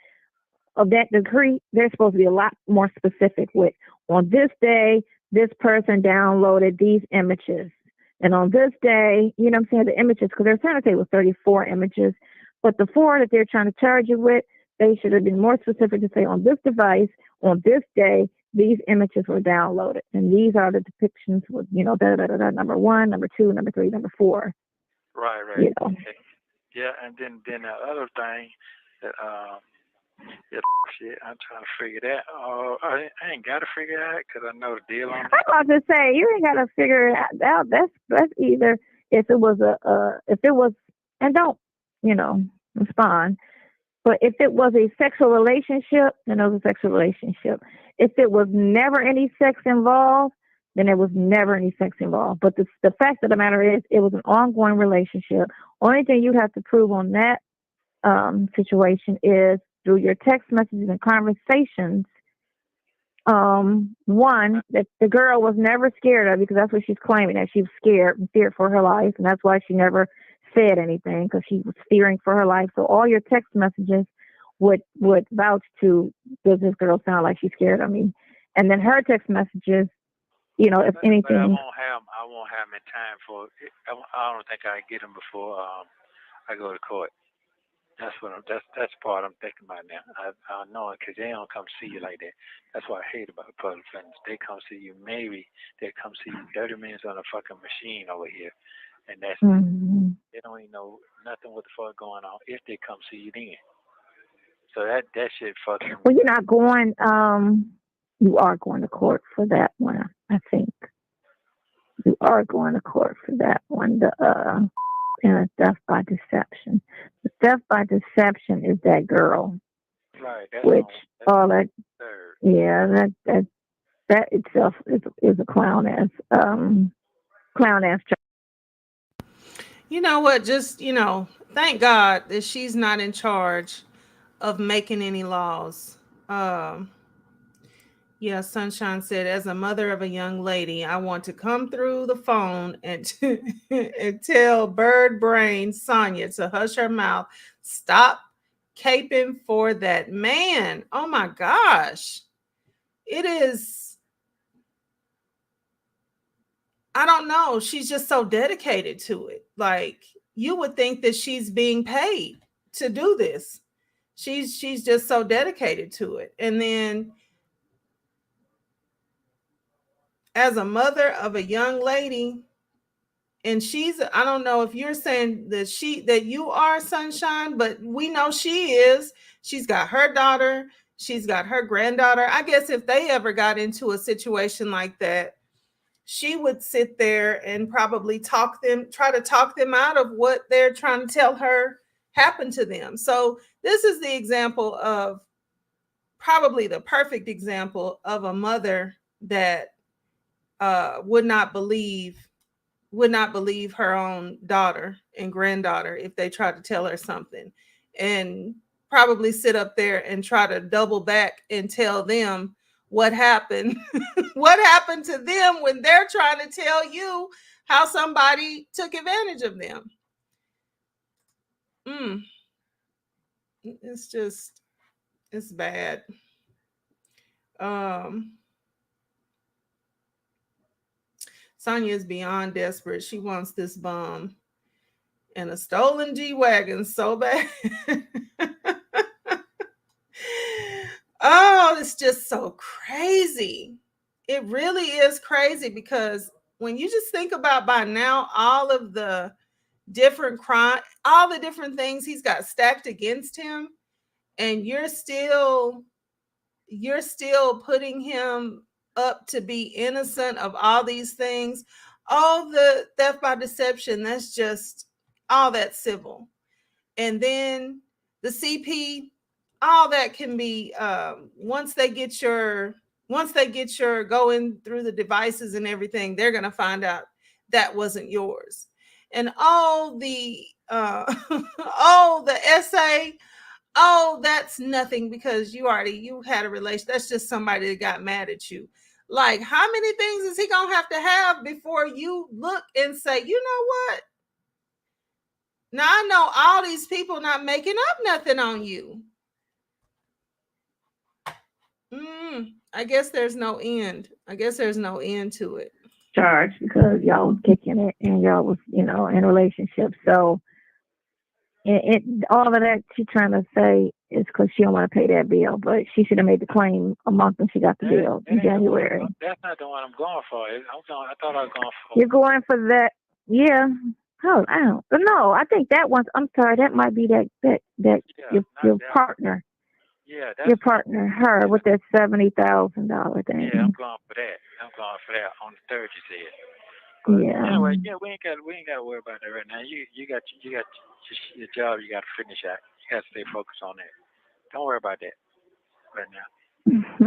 of that degree, they're supposed to be a lot more specific with, on this day, this person downloaded these images. And on this day, you know what I'm saying, the images, because they're trying to say it was 34 images, but the 4 that they're trying to charge you with, they should have been more specific to say, on this device, on this day, these images were downloaded. And these are the depictions with, number 1, number 2, number 3, number 4. Right. Okay. Yeah, and then the other thing that shit, I'm trying to figure that. I ain't got to figure it out because I know the deal on it. I'm about to say, you ain't got to figure it out. That's either if it was and don't respond. But if it was a sexual relationship, then it was a sexual relationship. If it was never any sex involved, then there was never any sex involved. But the fact of the matter is, it was an ongoing relationship. Only thing you have to prove on that situation is through your text messages and conversations. One, that the girl was never scared of, because that's what she's claiming, that she was scared and feared for her life, and that's why she never said anything, because she was fearing for her life. So all your text messages would vouch to, does this girl sound like she's scared of me? And then her text messages, if anything. But I won't have him in time for. I don't think I get him before I go to court. That's the part I'm thinking about now. I know it because they don't come see you like that. That's what I hate about public defenders. They come see you. Maybe they come see you 30 minutes on a fucking machine over here, and that's they don't even know nothing what the fuck going on if they come see you then. So that shit fucking. Well, you're not going. You are going to court for that one. I think you are going to court for that one. And a theft by deception. The theft by deception is that girl, right? Which all that, yeah, that itself is a clown ass job. You know what? Just thank God that she's not in charge of making any laws. Yeah, Sunshine said, as a mother of a young lady, I want to come through the phone and, and tell bird brain Sonya to hush her mouth. Stop caping for that man. Oh my gosh. It is. I don't know. She's just so dedicated to it. Like, you would think that she's being paid to do this. She's just so dedicated to it. And then as a mother of a young lady, and I don't know if you're saying that you are, Sunshine, but we know she is. She's got her daughter, she's got her granddaughter. I guess if they ever got into a situation like that, she would sit there and probably try to talk them out of what they're trying to tell her happened to them. So this is the example of, probably the perfect example of a mother that would not believe her own daughter and granddaughter if they tried to tell her something, and probably sit up there and try to double back and tell them what happened what happened to them when they're trying to tell you how somebody took advantage of them. mm. It's bad. um Sonya is beyond desperate. She wants this bum and a stolen G-Wagon so bad. Oh, it's just so crazy. It really is crazy, because when you just think about, by now, all of the different all the different things he's got stacked against him, and you're still putting him up to be innocent of all these things. All the theft by deception, that's just all that civil. And then the CP, all that can be, once they get your going through the devices and everything, they're going to find out that wasn't yours. And all the all the essay, oh, that's nothing, because you had a relation. That's just somebody that got mad at you. Like, how many things is he gonna have before you look and say, you know what? Now I know all these people not making up nothing on you. I guess there's no end. I guess there's no end to it. Charge because y'all was kicking it and y'all was, in a relationship. So all of that she's trying to say is because she don't want to pay that bill, but she should have made the claim a month when she got the bill in January. That's not the one I'm going for. I thought I was going for. You're going for that, yeah. Oh, I don't know. I think that one's. I'm sorry, that might be that your partner. Yeah, your partner, her, with that $70,000 thing. Yeah, I'm going for that. On the third, you said. But yeah. Anyway, we ain't got to worry about that right now. You got your job. You got to finish out. You got to stay focused on that. Don't worry about that right now.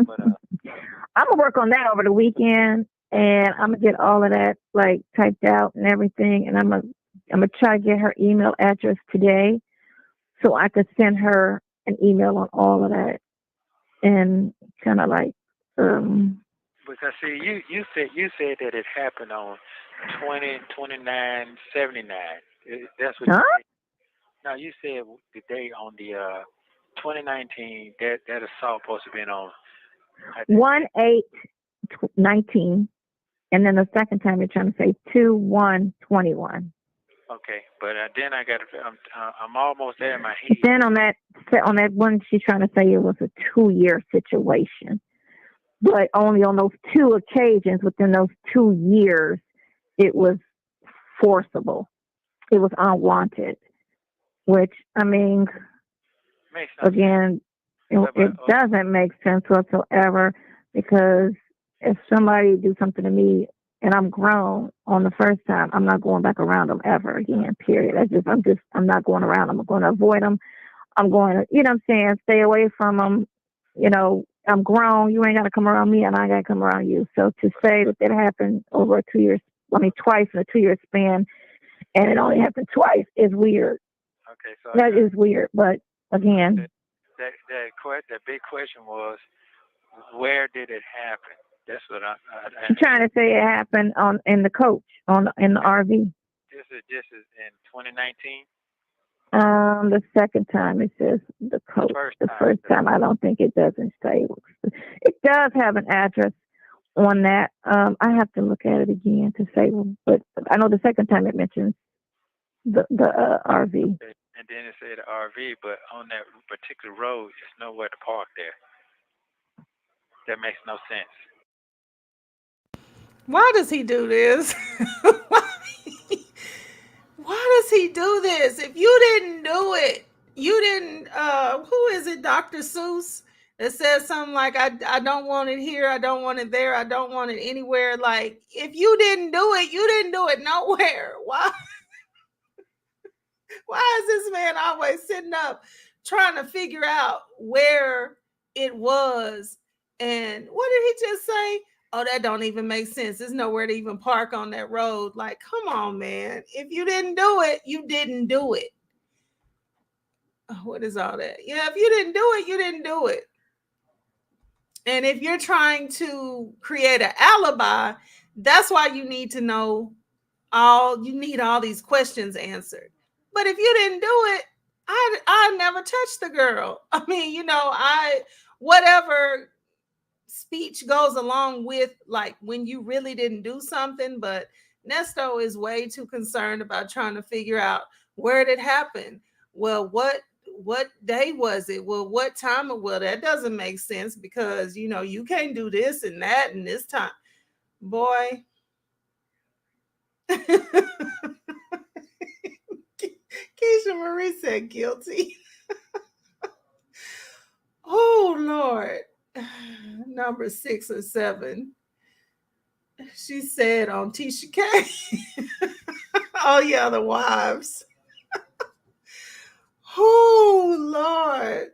But I'm gonna work on that over the weekend, and I'm gonna get all of that like typed out and everything, and I'm gonna try to get her email address today, so I could send her an email on all of that, and kind of like. Because see, you said that it happened on 20/29/79. That's what. Huh? You said. No, you said the day on the 2019 that assault supposed to be on 1/8/19, and then the second time you're trying to say 2/1/21. Okay, but then I got. I'm almost there in my head. Then on that one, she's trying to say it was a 2-year situation, but only on those 2 occasions within those 2 years, it was forcible. It was unwanted, which I mean, again, it doesn't make sense whatsoever, because if somebody do something to me and I'm grown on the first time, I'm not going back around them ever again, period. I'm not going around them. I'm going to avoid them. I'm going to, what I'm saying, stay away from them. I'm grown. You ain't got to come around me, and I got to come around you. So to say that happened over 2 years, twice in a 2-year span, and it only happened twice is weird. Okay, so that is weird. But again, the big question was, where did it happen? That's what I'm trying to say it happened in the coach in the RV. This is in 2019. The second time it says the coach. The first time I don't think it doesn't say. It does have an address on that. I have to look at it again to say, but I know the second time it mentions the RV. And then it said RV, but on that particular road, there's nowhere to park there. That makes no sense. Why does he do this? Why does he do this? If you didn't do it, you didn't who is it, Dr. Seuss, that says something like I don't want it here, I don't want it there, I don't want it anywhere. Like, if you didn't do it, you didn't do it nowhere. Why is this man always sitting up trying to figure out where it was? And what did he just say? Oh, that don't even make sense. There's nowhere to even park on that road. Like, come on, man. If you didn't do it, you didn't do it. Oh, what is all that? Yeah, if you didn't do it, you didn't do it. And if you're trying to create an alibi, that's why you need to know you need all these questions answered. But if you didn't do it, I never touched the girl. I mean, whatever speech goes along with, like, when you really didn't do something. But Nesto is way too concerned about trying to figure out where it happened. Well, what day was it? Well, what time? Well, that doesn't make sense because you can't do this and that and this time, boy. Keisha Marie said guilty. Oh, Lord. Number 6 or 7. She said on Tisha K. Oh, yeah, the wives. Oh, Lord.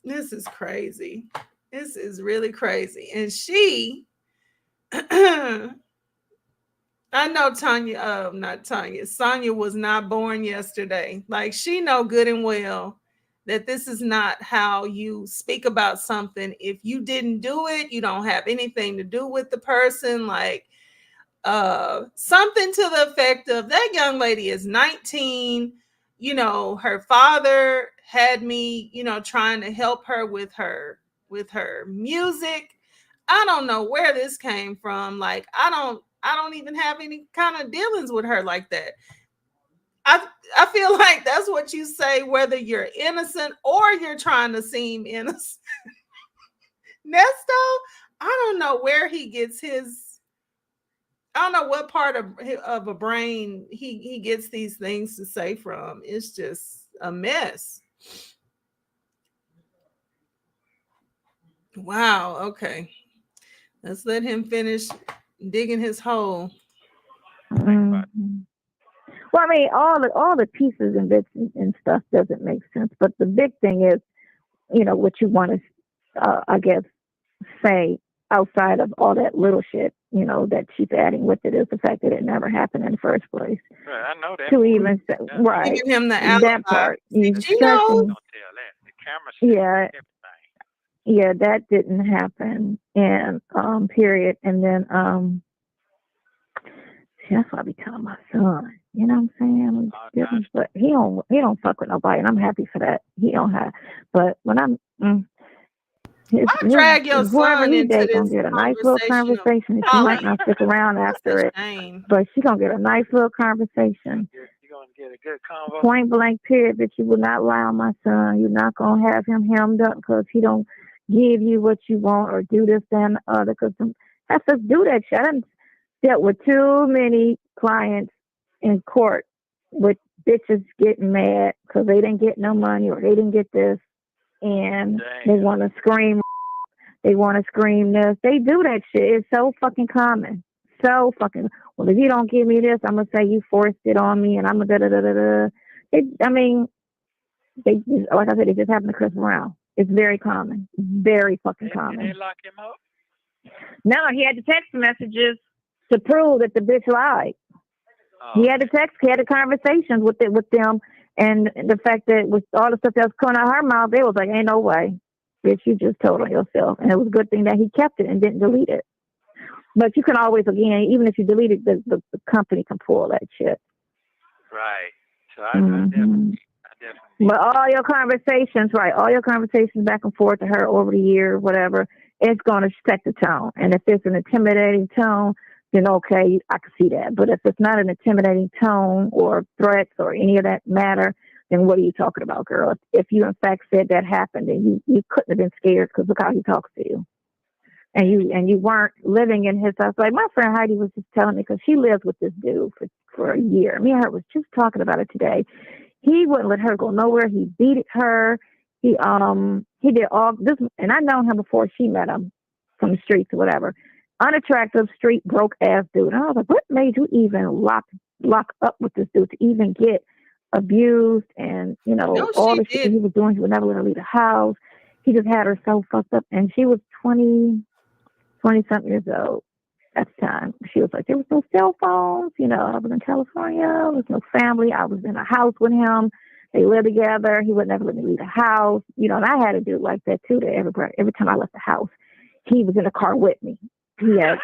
This is crazy. This is really crazy. And she... I know Sonya was not born yesterday. Like, she know good and well that this is not how you speak about something. If you didn't do it, you don't have anything to do with the person. Like, something to the effect of, that young lady is 19. Her father had me, trying to help her with her music. I don't know where this came from. Like, I don't even have any kind of dealings with her like that. I feel like that's what you say, whether you're innocent or you're trying to seem innocent. Nesto, I don't know where he gets I don't know what part of a brain he gets these things to say from. It's just a mess. Wow. Okay. Let's let him finish digging his hole. Mm-hmm. Well, I mean, all the pieces and bits and stuff doesn't make sense. But the big thing is, what you want to, I guess, say outside of all that little shit, that she's adding with it, is the fact that it never happened in the first place. Right, I know that. To even say, right, giving him the alibi. that part. Did you know? Don't tell that. The camera everything. Yeah, that didn't happen. And period. And then that's what I be telling my son. You know what I'm saying? But he don't fuck with nobody, and I'm happy for that. He don't have. But when I'll drag your son into this gonna get a nice little conversation. She might not stick around after it, but she gonna get a nice little conversation. You're gonna get a good convo. Point blank, period. That you will not lie on my son. You're not gonna have him hemmed up because he don't give you what you want or do this and the other. Because have to do that shit. I done dealt with too many clients in court with bitches getting mad because they didn't get no money or they didn't get this, and they want to scream. They want to scream this. They do that shit. It's so fucking common. So fucking. Well, if you don't give me this, I'm gonna say you forced it on me, and I'm gonna da da da da. They like I said, it just happened to Chris Brown. It's very common. Very fucking common. Did they lock him up? No, he had the text messages to prove that the bitch lied. He had the conversations with them, and the fact that with all the stuff that was coming out of her mouth, they was like, ain't no way, bitch, you just told on yourself. And it was a good thing that he kept it and didn't delete it. But you can always, again, even if you delete it, the company can pull that shit. Right. So I definitely. But all your conversations back and forth to her over the year, whatever, it's going to set the tone. And if it's an intimidating tone, then okay, I can see that. But if it's not an intimidating tone or threats or any of that matter, then what are you talking about, girl? If you in fact said that happened, then you couldn't have been scared because look how he talks to you. And you weren't living in his house. Like my friend Heidi was just telling me, because she lives with this dude for a year. Me and her was just talking about it today. He wouldn't let her go nowhere. He beat her. He did all this, and I known him before she met him from the streets or whatever. Unattractive, street broke ass dude. And I was like, what made you even lock up with this dude to even get abused and all the shit that he was doing? He would never let her leave the house. He just had her so fucked up, and she was 20 something years old at the time. She was like, there was no cell phones. I was in California. There was no family. I was in a house with him. They lived together. He would never let me leave the house. And I had a dude like that too. That every time I left the house, he was in the car with me. I'm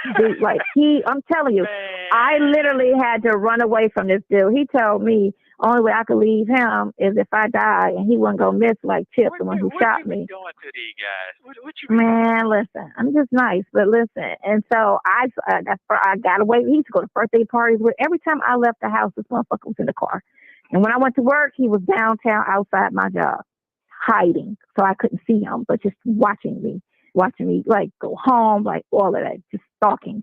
telling you, I literally had to run away from this dude. He told me only way I could leave him is if I die, and he wasn't gonna miss like Chip, the one who shot me. Doing to these guys? What you Man, listen, I'm just nice, but listen. And so I got away. He used to go to birthday parties with. Every time I left the house, this motherfucker was in the car. And when I went to work, he was downtown outside my job, hiding, so I couldn't see him, but just watching me like go home, like all of that, just stalking.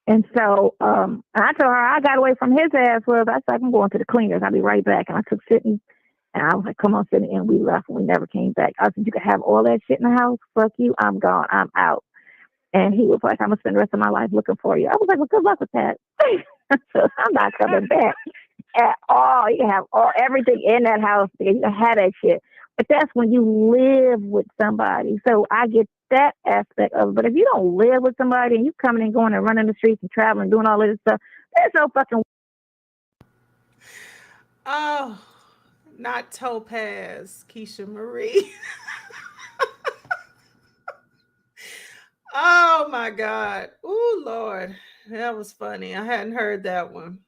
And so I told her I got away from his ass. Well, I said, I'm going to the cleaners. I'll be right back. And I took Sydney, and I was like, come on, Sydney. And we left, and we never came back. I said, you can have all that shit in the house. Fuck you. I'm gone. I'm out. And he was like, I'm going to spend the rest of my life looking for you. I was like, well, good luck with that. So I'm not coming back at all. You can have everything in that house. You can have that shit. But that's when you live with somebody. So I get that aspect of it. But if you don't live with somebody and you coming and going and running the streets and traveling and doing all of this stuff, there's no fucking. Oh, not Topaz, Keisha Marie. Oh my God. Oh Lord. That was funny. I hadn't heard that one.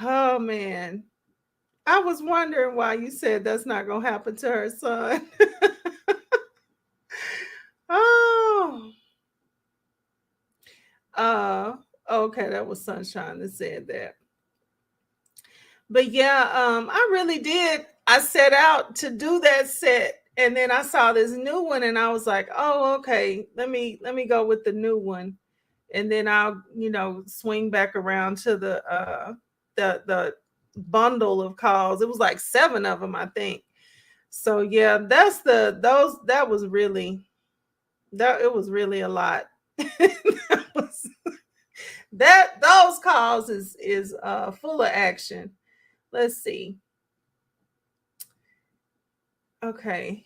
Oh man. I was wondering why you said that's not going to happen to her son. Oh. Okay, that was Sunshine that said that. But yeah, I really did. I set out to do that set, and then I saw this new one, and I was like, "Oh, okay. Let me go with the new one." And then I'll, swing back around to the bundle of calls. It was like 7 of them, I think. So yeah, that was really a lot. Those calls is full of action. Let's see. Okay.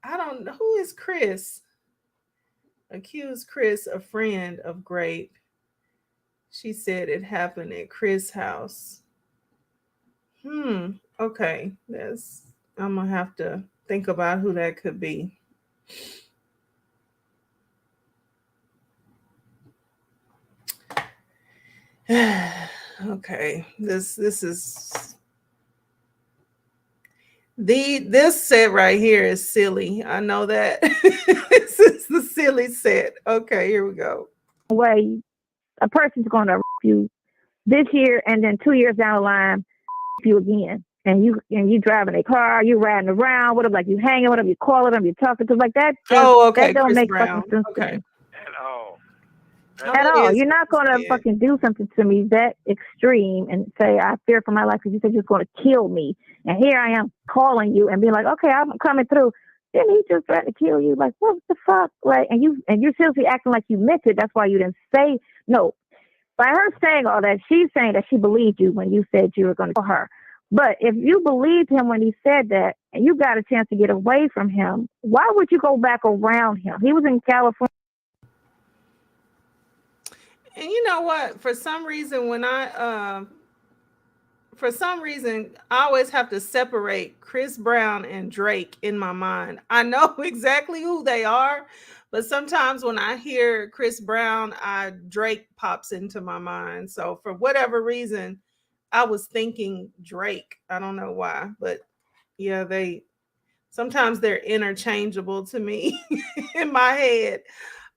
I don't know who is Chris. Accused Chris a friend of Grape. She said it happened at Chris' house. Okay. I'm gonna have to think about who that could be. Okay. This is this set right here is silly. I know that. This is the silly set. Okay, here we go. Way a person's going to you this year, and then 2 years down the line, you again, and you driving a car, you riding around with them, like you hanging with them, you calling them, you talking to them, like that. Okay, that don't Chris make Brown. fucking sense Okay. to me. At all. You're not going to fucking do something to me that extreme and say, I fear for my life because you said you're going to kill me. And here I am calling you and being like, okay, I'm coming through. Then he just tried to kill you. Like, what the fuck? Like, and you're seriously acting like you meant it. That's why you didn't say no. By her saying all that, she's saying that she believed you when you said you were going to kill her. But if you believed him when he said that and you got a chance to get away from him, why would you go back around him? He was in California. And you know what? For some reason, I always have to separate Chris Brown and Drake in my mind. I know exactly who they are, but sometimes when I hear Chris Brown, Drake pops into my mind. So for whatever reason, I was thinking Drake. I don't know why, but yeah, Sometimes they're interchangeable to me in my head.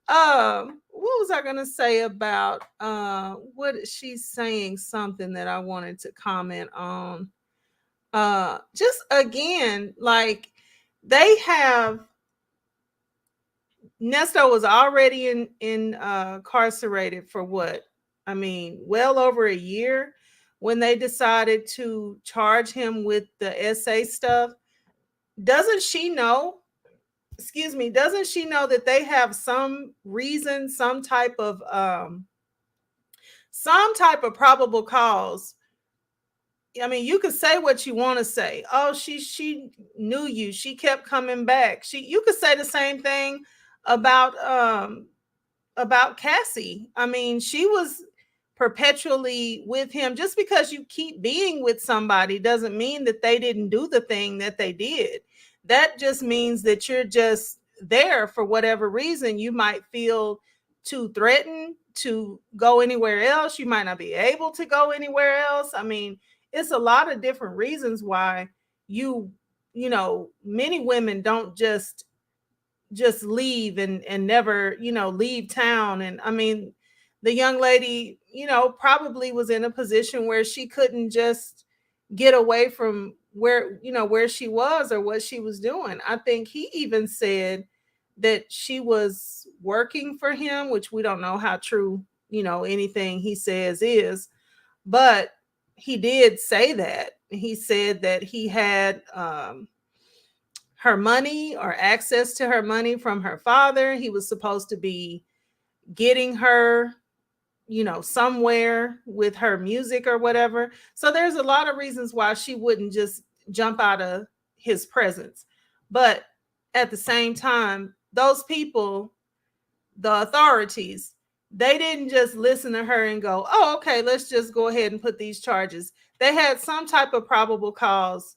What was I gonna say about what she's saying? Something that I wanted to comment on. Just again, like they have Nesto was already incarcerated for what? I mean, well over a year when they decided to charge him with the essay stuff. Doesn't she know? Excuse me, doesn't she know that they have some reason, some type of probable cause? I mean, you could say what you want to say. Oh, she knew you. She kept coming back. You could say the same thing about Cassie. I mean, she was perpetually with him. Just because you keep being with somebody doesn't mean that they didn't do the thing that they did. That just means that you're just there for whatever reason. You might feel too threatened to go anywhere else. You might not be able to go anywhere else. I mean, it's a lot of different reasons why many women don't just leave and never leave town. And I mean, the young lady probably was in a position where she couldn't just get away from where she was or what she was doing. I think he even said that she was working for him, which we don't know how true anything he says is, but he did say that. He said that he had her money or access to her money from her father. He was supposed to be getting her, somewhere with her music or whatever. So there's a lot of reasons why she wouldn't just jump out of his presence. But at the same time, those people, the authorities, they didn't just listen to her and go, oh, okay, let's just go ahead and put these charges. They had some type of probable cause,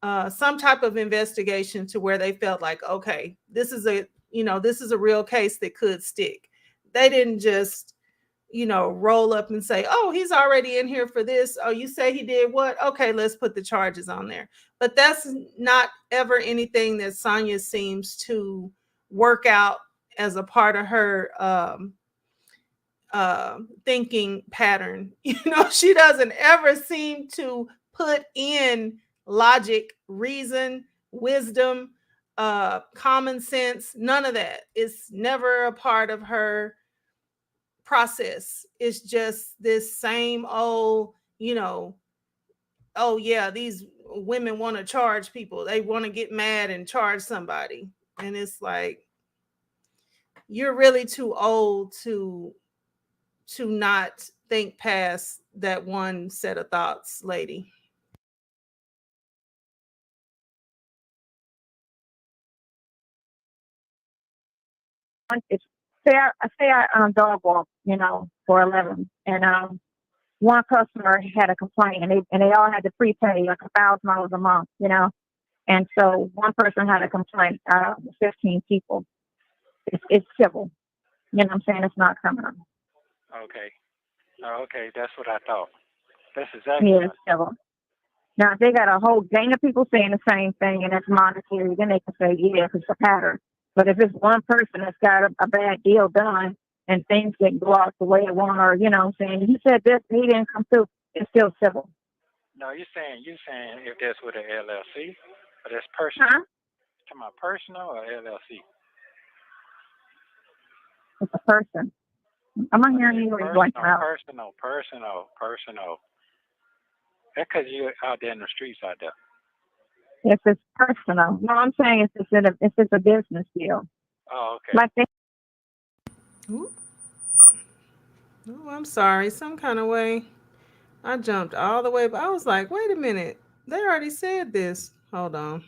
some type of investigation to where they felt like, okay, this is a real case that could stick. They didn't just, roll up and say, oh, he's already in here for this. Oh, you say he did what? Okay, let's put the charges on there. But that's not ever anything that Sonya seems to work out as a part of her thinking pattern. She doesn't ever seem to put in logic, reason, wisdom, common sense. None of that. It's never a part of her process. It's just this same old, oh yeah, these women want to charge people. They want to get mad and charge somebody. And it's like, you're really too old to not think past that one set of thoughts, lady. It's fair. I say I dog walk, for 11, and one customer had a complaint, and they all had to prepay like $1,000 a month, and so one person had a complaint out of 15 people. It's civil, what I'm saying. It's not criminal. Okay. Okay, that's what I thought. That's exactly it's civil. Now, if they got a whole gang of people saying the same thing and it's monetary, then they can say, yeah, it's a pattern. But if it's one person that's got a bad deal done and things didn't go out the way it want, or, saying, he said this, he didn't come through, it's still civil. No, you're saying if that's with an LLC, or that's personal? Huh? Talking about personal or LLC? It's a person. I'm not hearing you. Personal. That's because you're out there in the streets out there. If it's personal. No, I'm saying if it's a business deal. Oh, okay. Like Ooh. Oh, I'm sorry. Some kind of way. I jumped all the way, but I was like, wait a minute. They already said this. Hold on.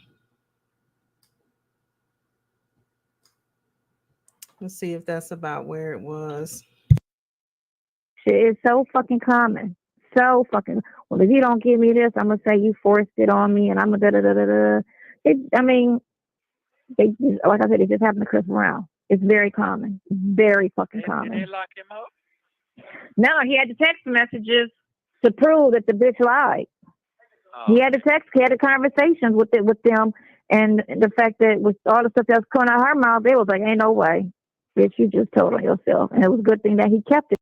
Let's see if that's about where it was. Shit is so fucking common. So fucking. Well, if you don't give me this, I'm gonna say you forced it on me, and I'm gonna da da da da. They like I said, it just happened to Chris Brown. It's very common. Very fucking common. Did they lock him up? No, he had the text messages to prove that the bitch lied. He had the text. He had the conversations with them, And the fact that with all the stuff that was coming out of her mouth, they was like, ain't no way. Bitch, you just told on yourself. And it was a good thing that he kept it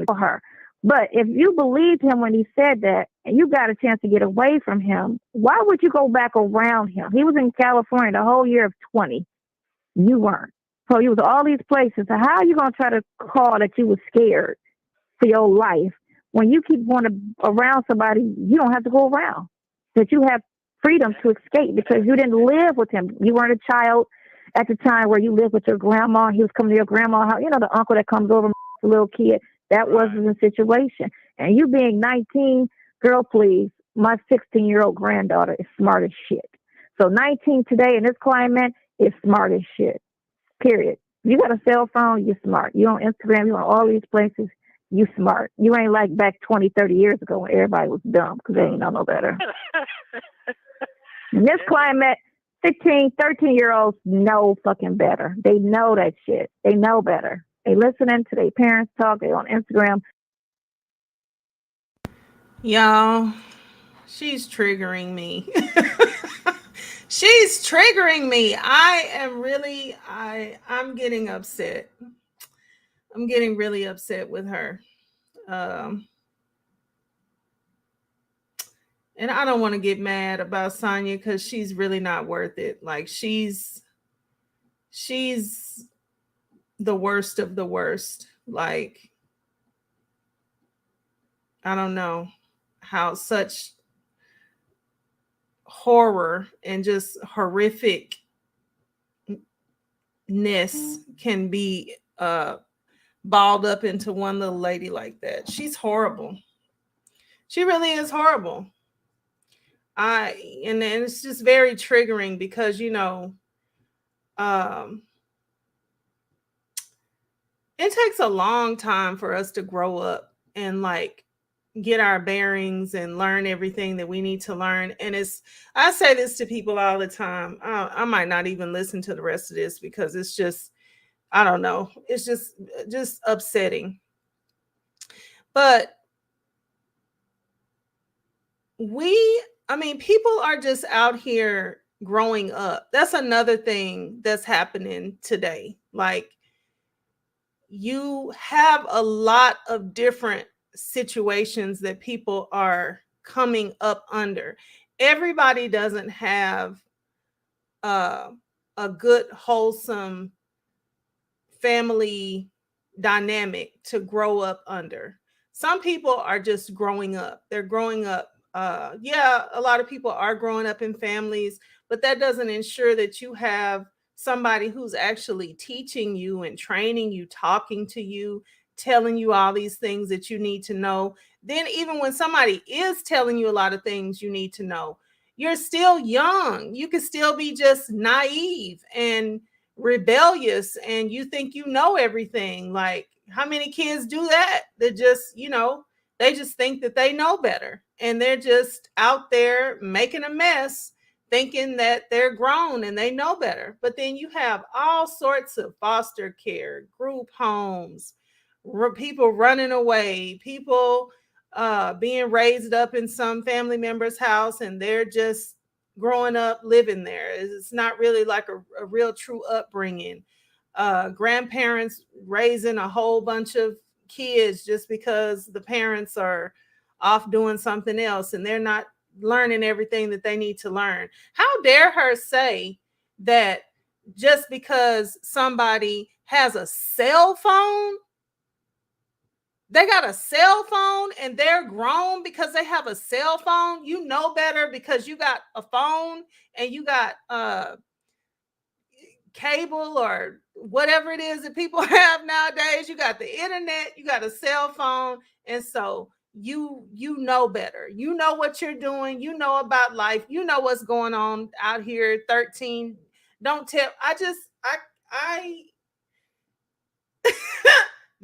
for her. But if you believed him when he said that and you got a chance to get away from him, why would you go back around him? He was in California the whole year of 20. You weren't. So you was all these places. So how are you going to try to call that you was scared for your life when you keep going around somebody you don't have to go around? That you have freedom to escape because you didn't live with him. You weren't a child at the time where you lived with your grandma. He was coming to your grandma's house. You know, the uncle that comes over, the little kid. That wasn't the situation. And you being 19, girl, please, my 16-year-old granddaughter is smart as shit. So 19 today in this climate is smart as shit. Period. You got a cell phone, you're smart. You on Instagram, you on all these places, you smart. You ain't like back 20, 30 years ago when everybody was dumb because they ain't know no better. In this climate, 15, 13-year-olds know fucking better. They know that shit. They know better. They listening to their parents talk. They on Instagram. Y'all, she's triggering me. She's triggering me. I'm getting upset. I'm getting really upset with her. And I don't want to get mad about Sonya because she's really not worth it. Like she's the worst of the worst. Like, I don't know how such horror and just horrificness can be balled up into one little lady like that. She's horrible. She really is horrible. And it's just very triggering because it takes a long time for us to grow up and like get our bearings and learn everything that we need to learn. And I say this to people all the time. I might not even listen to the rest of this because it's just, I don't know. It's just upsetting. But people are just out here growing up. That's another thing that's happening today. Like, you have a lot of different situations that people are coming up under. Everybody doesn't have a good, wholesome family dynamic to grow up under. Some people are just growing up. They're growing up. A lot of people are growing up in families, but that doesn't ensure that you have somebody who's actually teaching you and training you, talking to you, telling you all these things that you need to know. Then even when somebody is telling you a lot of things you need to know, you're still young. You can still be just naive and rebellious and you think you know everything. Like, how many kids do that? They just, they just think that they know better and they're just out there making a mess thinking that they're grown and they know better. But then you have all sorts of foster care, group homes, people running away, people being raised up in some family member's house and they're just growing up living there. It's not really like a real true upbringing. Grandparents raising a whole bunch of kids just because the parents are off doing something else and they're not learning everything that they need to learn. How dare her say that just because somebody has a cell phone, they got a cell phone and they're grown because they have a cell phone? You know better because you got a phone and you got cable or whatever it is that people have nowadays. You got the internet, you got a cell phone, and so you know better. You know what you're doing. You know about life. You know what's going on out here. 13. Don't tell. I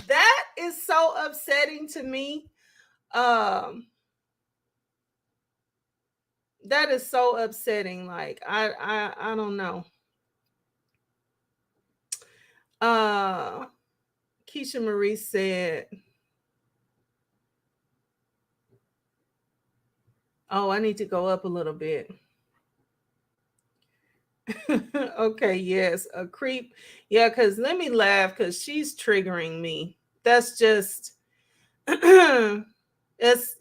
that is so upsetting to me. That is so upsetting. Like, I don't know. Keisha Marie said, oh, I need to go up a little bit. Okay, yes, a creep. Yeah, because let me laugh because she's triggering me. That's just, it's,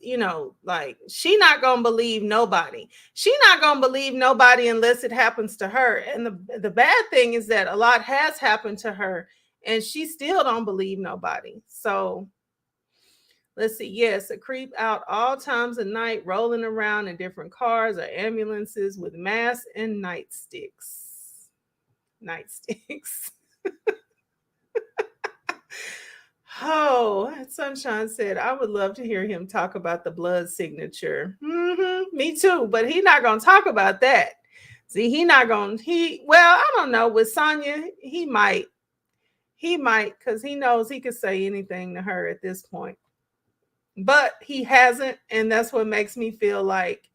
like she not gonna believe nobody. She not gonna believe nobody unless it happens to her. And the bad thing is that a lot has happened to her and she still don't believe nobody. So let's see. Yes, a creep out all times of night, rolling around in different cars or ambulances with masks and nightsticks. Nightsticks. Oh, Sunshine said, I would love to hear him talk about the blood signature. Me too, but he not going to talk about that. See, well, I don't know. With Sonya, he might, because he knows he could say anything to her at this point. But he hasn't, and that's what makes me feel like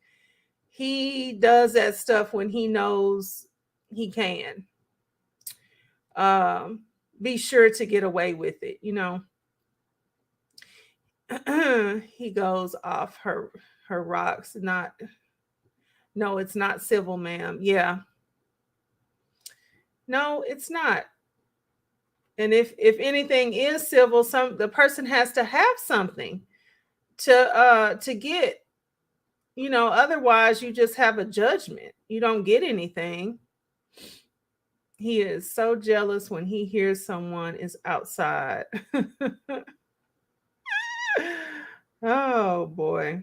he does that stuff when he knows he can. Be sure to get away with it, He goes off her rocks. No, it's not civil, ma'am. Yeah. No, it's not. And if anything is civil, the person has to have something to get, otherwise you just have a judgment. You don't get anything. He is so jealous when he hears someone is outside. Oh boy.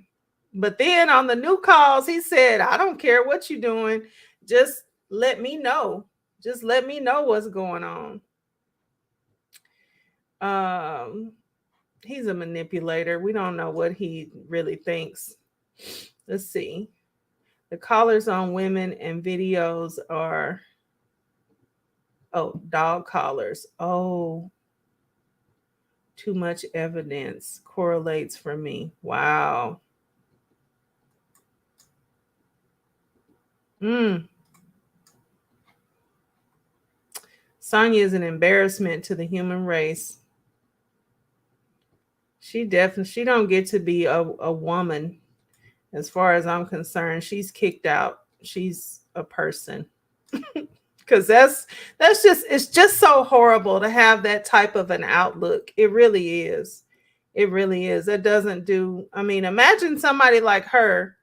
But then on the new calls, he said, I don't care what you're doing. Just let me know. Just let me know what's going on. He's a manipulator. We don't know what he really thinks. Let's see. The callers on women and videos are dog collars. Oh, too much evidence correlates for me. Wow. Sonya is an embarrassment to the human race. She don't get to be a woman. As far as I'm concerned, she's kicked out. She's a person. Because it's just so horrible to have that type of an outlook. It really is. It really is. It doesn't do, imagine somebody like her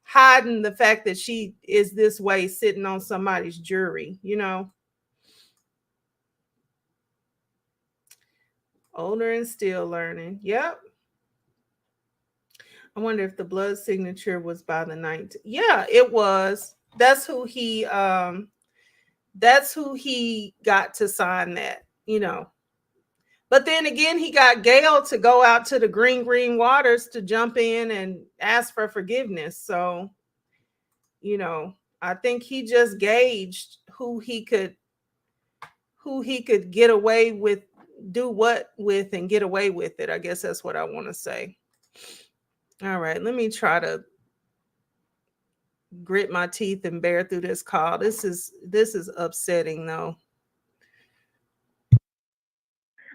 hiding the fact that she is this way sitting on somebody's jury, Older and still learning. Yep. I wonder if the blood signature was by the 19th. Yeah, it was. That's who he got to sign that, But then again, he got Gail to go out to the green waters to jump in and ask for forgiveness. So, I think he just gauged who he could get away with, do what with, and get away with it. I guess that's what I want to say. All right, let me try to grit my teeth and bear through this call. This is upsetting though.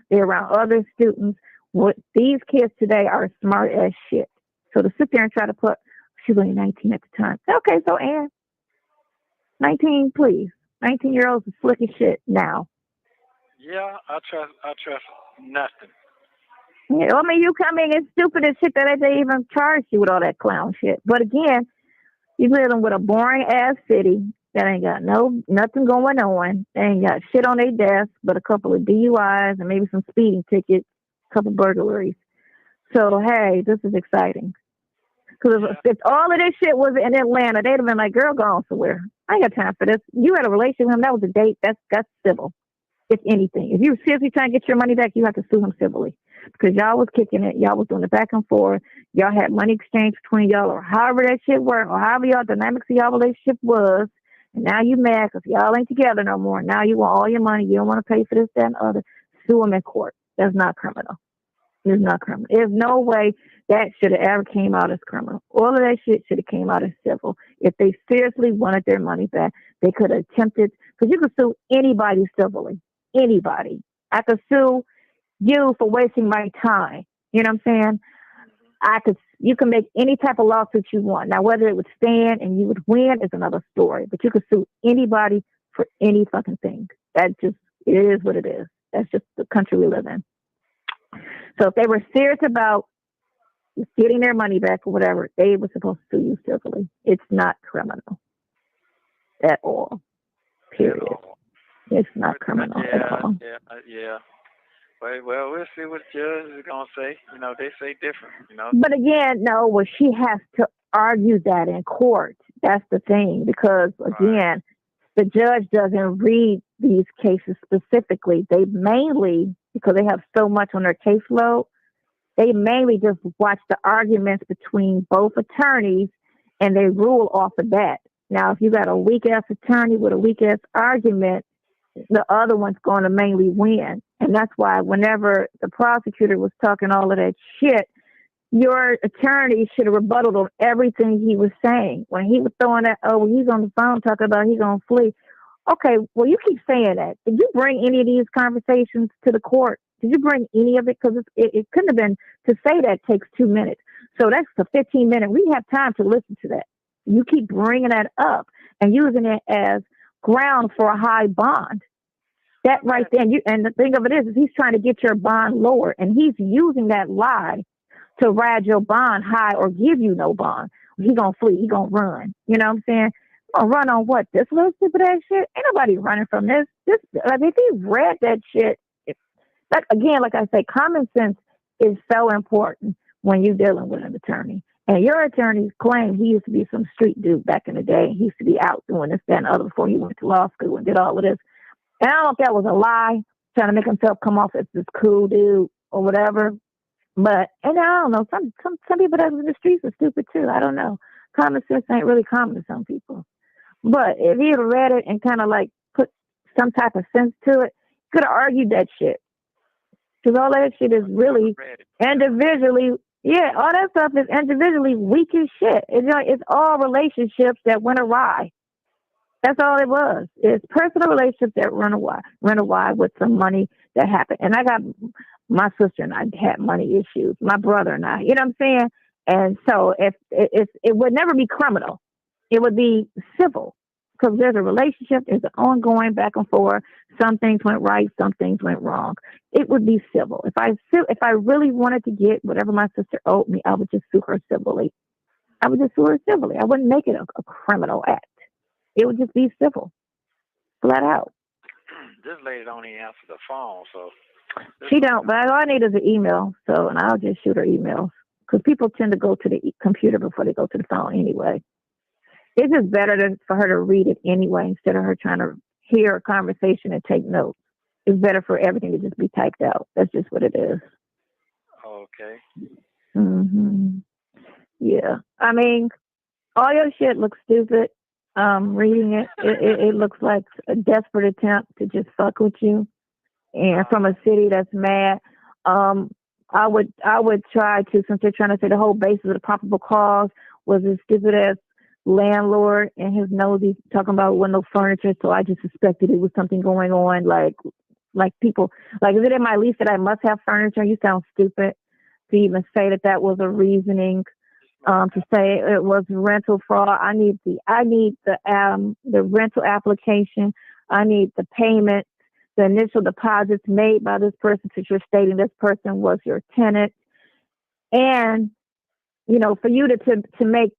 They're around other students. What these kids today are smart as shit. So to sit there and try to put, she was only 19 at the time. Okay, so Ann, 19, please. 19-year-olds are slick as shit now. Yeah, I trust nothing. Yeah, you come in and stupid as shit that they even charged you with all that clown shit. But again, you living with a boring ass city that ain't got nothing going on. They ain't got shit on their desk but a couple of DUIs and maybe some speeding tickets, a couple burglaries. So hey, this is exciting. Because if all of this shit was in Atlanta, they'd have been like, "Girl, go on somewhere. I ain't got time for this." You had a relationship with him. That was a date. That's civil. If anything, if you were seriously trying to get your money back, you have to sue him civilly. Because y'all was kicking it, y'all was doing it back and forth, y'all had money exchange between y'all, or however that shit worked, or however y'all dynamics of y'all relationship was, and now you mad because y'all ain't together no more. Now you want all your money, you don't want to pay for this, that, and other. Sue him in court. That's not criminal. It's not criminal. There's no way that should have ever came out as criminal. All of that shit should have came out as civil. If they seriously wanted their money back, they could have attempted, because you could sue anybody civilly. Anybody. I could sue you for wasting my time. You know what I'm saying? I could You can make any type of lawsuit you want. Now, whether it would stand and you would win is another story. But you could sue anybody for any fucking thing. That just, it is what it is. That's just the country we live in. So if they were serious about getting their money back or whatever, they were supposed to sue you civilly. It's not criminal at all. Period. It's not criminal at all. Yeah. Well, we'll see what the judge is going to say. You know, they say different, you know. But again, no, well, she has to argue that in court. That's the thing. Because, again, the judge doesn't read these cases specifically. They mainly, because they have so much on their caseload, they mainly just watch the arguments between both attorneys and they rule off of that. Now, if you got a weak-ass attorney with a weak-ass argument, the other one's going to mainly win. And that's why whenever the prosecutor was talking all of that shit, your attorney should have rebutted on everything he was saying. When he was throwing that, oh, he's on the phone talking about he's going to flee. Okay, well, you keep saying that. Did you bring any of these conversations to the court? Did you bring any of it? Because it couldn't have been, to say that takes 2 minutes. So that's a 15-minute. We have time to listen to that. You keep bringing that up and using it as ground for a high bond. That right there, and the thing of it is he's trying to get your bond lower, and he's using that lie to ride your bond high or give you no bond. He gonna flee, he gonna run. You know what I'm saying? Gonna run on what? This little stupid ass shit? Ain't nobody running from this. Like, if he read that shit, like I say, common sense is so important when you're dealing with an attorney. And your attorney claimed he used to be some street dude back in the day. He used to be out doing this, that, and other before he went to law school and did all of this. And I don't know if that was a lie, trying to make himself come off as this cool dude or whatever. But, and I don't know, some people that are in the streets are stupid too. I don't know. Common sense ain't really common to some people. But if he had read it and kind of like put some type of sense to it, could have argued that shit. Because all that shit is really individually, all that stuff is individually weak as shit. It's all relationships that went awry. That's all it was. It's personal relationships that run awry with some money that happened. And I got, my sister and I had money issues. My brother and I, you know what I'm saying? And so if it would never be criminal, it would be civil, because there's a relationship, there's an ongoing back and forth. Some things went right, some things went wrong. It would be civil. If I really wanted to get whatever my sister owed me, I would just sue her civilly. I wouldn't make it a criminal act. It would just be civil, flat out. This lady don't even answer the phone, so. She don't, but all I need is an email, and I'll just shoot her emails. Because people tend to go to the computer before they go to the phone anyway. It's just better for her to read it anyway instead of her trying to hear a conversation and take notes. It's better for everything to just be typed out. That's just what it is. Okay. Mm-hmm. Yeah. I mean, all your shit looks stupid. Reading it looks like a desperate attempt to just fuck with you. And from a city that's mad, I would try to, since they're trying to say the whole basis of the probable cause was a stupid ass landlord and his nosy talking about with no furniture, so I just suspected it was something going on, like people, like, is it in my lease that I must have furniture? You sound stupid to even say that was a reasoning. To say it was rental fraud. I need the rental application. I need the payment, the initial deposits made by this person, since you're stating this person was your tenant. And, for you to make,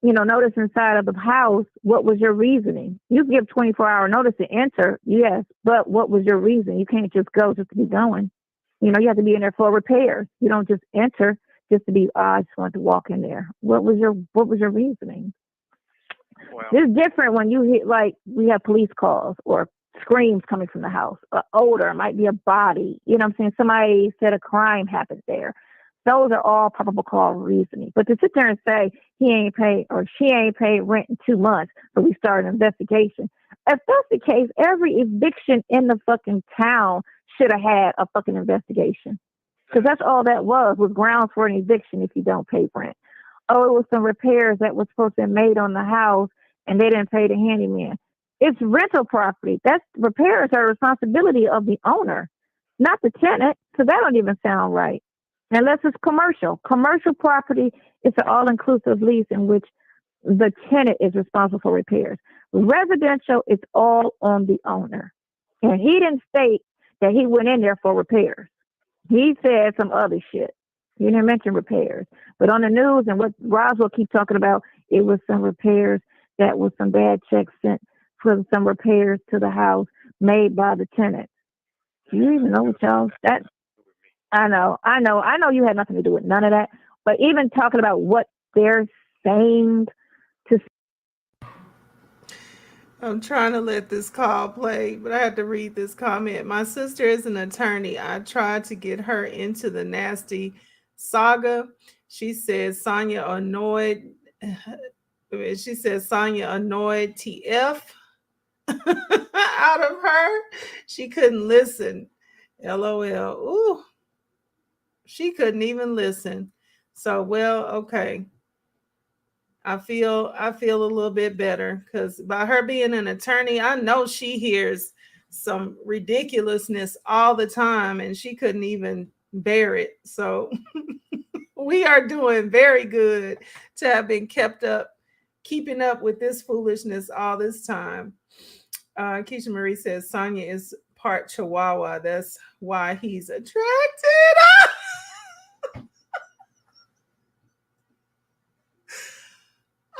notice inside of the house, what was your reasoning? You give 24-hour notice to enter, yes, but what was your reason? You can't just go just to be going. You have to be in there for repairs. You don't just enter just to be, I just want to walk in there. What was your reasoning? Well, it's different when you hear, like, we have police calls or screams coming from the house. Odor, might be a body. You know what I'm saying? Somebody said a crime happened there. Those are all probable cause reasoning. But to sit there and say he ain't paid or she ain't paid rent in 2 months, so we start an investigation. If that's the case, every eviction in the fucking town should have had a fucking investigation. Because that's all that was grounds for an eviction if you don't pay rent. Oh, it was some repairs that was supposed to be made on the house and they didn't pay the handyman. It's rental property. That's repairs are a responsibility of the owner, not the tenant. So that don't even sound right. unless it's commercial. Commercial property is an all-inclusive lease in which the tenant is responsible for repairs. Residential is all on the owner. And he didn't state that he went in there for repairs. He said some other shit. He didn't mention repairs. But on the news and what Roswell keep talking about, it was some repairs that was some bad checks sent for some repairs to the house made by the tenant. Do you even know what y'all that? I know you had nothing to do with none of that. But even talking about what they're saying to. I'm trying to let this call play, but I had to read this comment. My sister is an attorney. I tried to get her into the nasty saga. She said Sonya annoyed. She said Sonya annoyed TF out of her. She couldn't listen. LOL. Ooh, she couldn't even listen. So, well, okay. I feel a little bit better because by her being an attorney, I know she hears some ridiculousness all the time and she couldn't even bear it. So we are doing very good to have been keeping up with this foolishness all this time. Keisha Marie says Sonya is part Chihuahua. That's why he's attracted.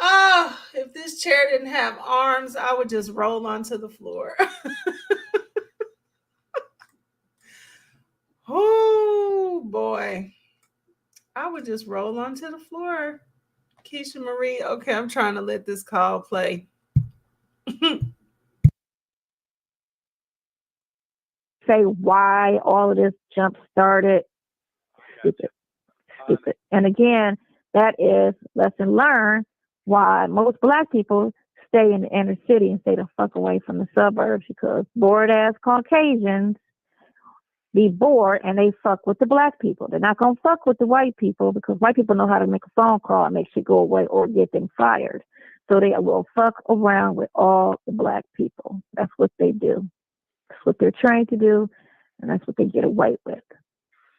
Oh, if this chair didn't have arms, I would just roll onto the floor. Oh, boy. I would just roll onto the floor. Keisha Marie, okay, I'm trying to let this call play. Say why all of this jump started. Stupid. And again, that is lesson learned why most Black people stay in the inner city and stay the fuck away from the suburbs, because bored ass Caucasians be bored and they fuck with the Black people. They're not going to fuck with the white people because white people know how to make a phone call and make shit go away or get them fired. So they will fuck around with all the Black people. That's what they do. That's what they're trained to do, and that's what they get away with.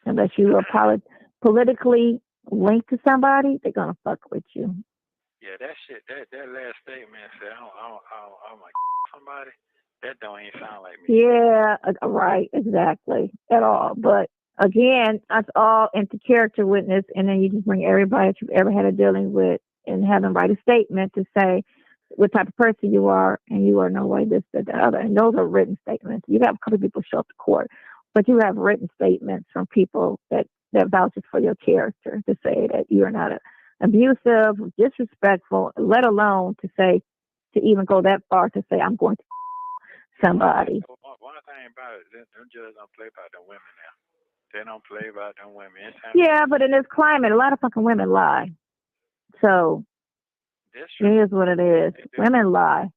Unless you are politically linked to somebody, they're going to fuck with you. Yeah, that shit, that last statement said, I'm like, somebody, that don't even sound like me. Yeah, right, exactly, at all. But again, that's all into character witness, and then you just bring everybody that you've ever had a dealing with and have them write a statement to say what type of person you are, and you are no way this, that, the other. And those are written statements. You have a couple of people show up to court, but you have written statements from people that vouches for your character to say that you are not abusive, disrespectful, let alone to even go that far to say I'm going to somebody. One thing about it, them judges don't play about them women now. They don't play about them women. Yeah, but in this climate, a lot of fucking women lie. So it is what it is. Women lie.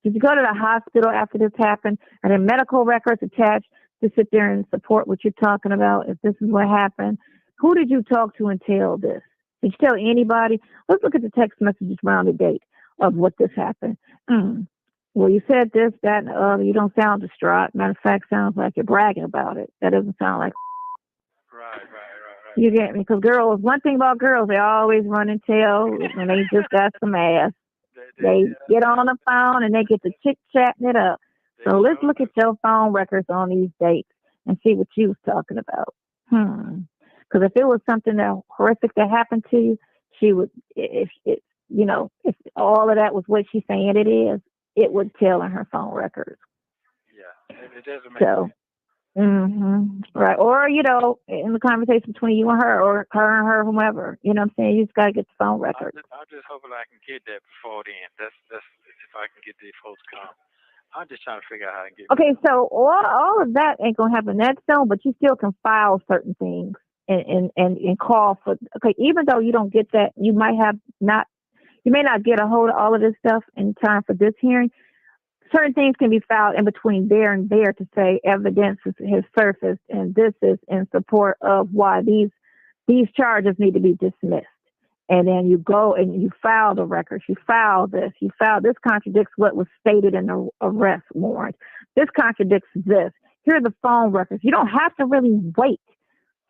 Did you go to the hospital after this happened? Are there medical records attached to sit there and support what you're talking about? If this is what happened, who did you talk to and tell this? Did you tell anybody? Let's look at the text messages around the date of what this happened. Well, you said this, that, and the other. You don't sound distraught. Matter of fact, sounds like you're bragging about it. That doesn't sound like. Right. You get me? Because girls, one thing about girls, they always run and tell when they just got some ass. They get on the phone and they get to chit-chatting it up. So let's look at your phone records on these dates and see what you was talking about. Because if it was something that horrific that happened to you, she would, if all of that was what she's saying it is, it would tell in her phone records. Yeah, it doesn't make sense. Right. Or, in the conversation between you and her, or her and her, whomever, you know what I'm saying? You just got to get the phone record. I'm just hoping I can get that before then. That's if I can get these folks come. I'm just trying to figure out how I can get. Okay, so all of that ain't going to happen that soon, but you still can file certain things and call for, okay, even though you don't get that, you may not get a hold of all of this stuff in time for this hearing. Certain things can be filed in between there and there to say evidence has surfaced, and this is in support of why these charges need to be dismissed. And then you go and you file the records. You file this. This contradicts what was stated in the arrest warrant. This contradicts this. Here are the phone records. You don't have to really wait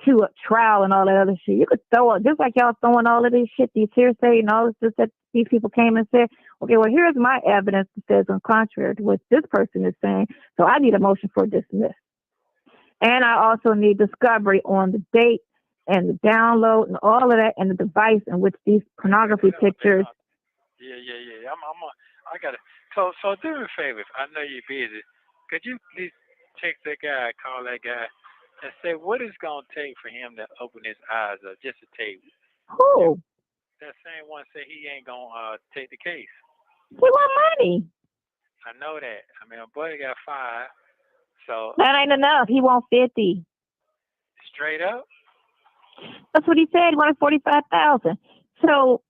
to a trial and all that other shit. You could throw it just like y'all throwing all of this shit, these hearsay and all this that these people came and said, okay, well, here's my evidence that says on contrary to what this person is saying. So I need a motion for dismiss. And I also need discovery on the date and the download and all of that and the device in which these pornography pictures. Yeah. I got it. So do me a favor. I know you're busy. Could you please text that guy, call that guy, and say what it's gonna take for him to open his eyes up, just to tell you. Who? That same one said he ain't gonna take the case. He want money. I know that. I mean, my buddy got 5, so That ain't enough. He want 50. Straight up. That's what he said. He wanted 45,000. So,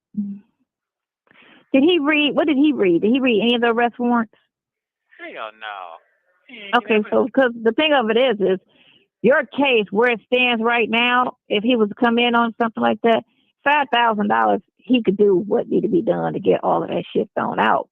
did he read? What did he read? Did he read any of the arrest warrants? Hell no. Okay, so because the thing of it is your case where it stands right now. If he was to come in on something like that, $5,000, he could do what needed to be done to get all of that shit thrown out.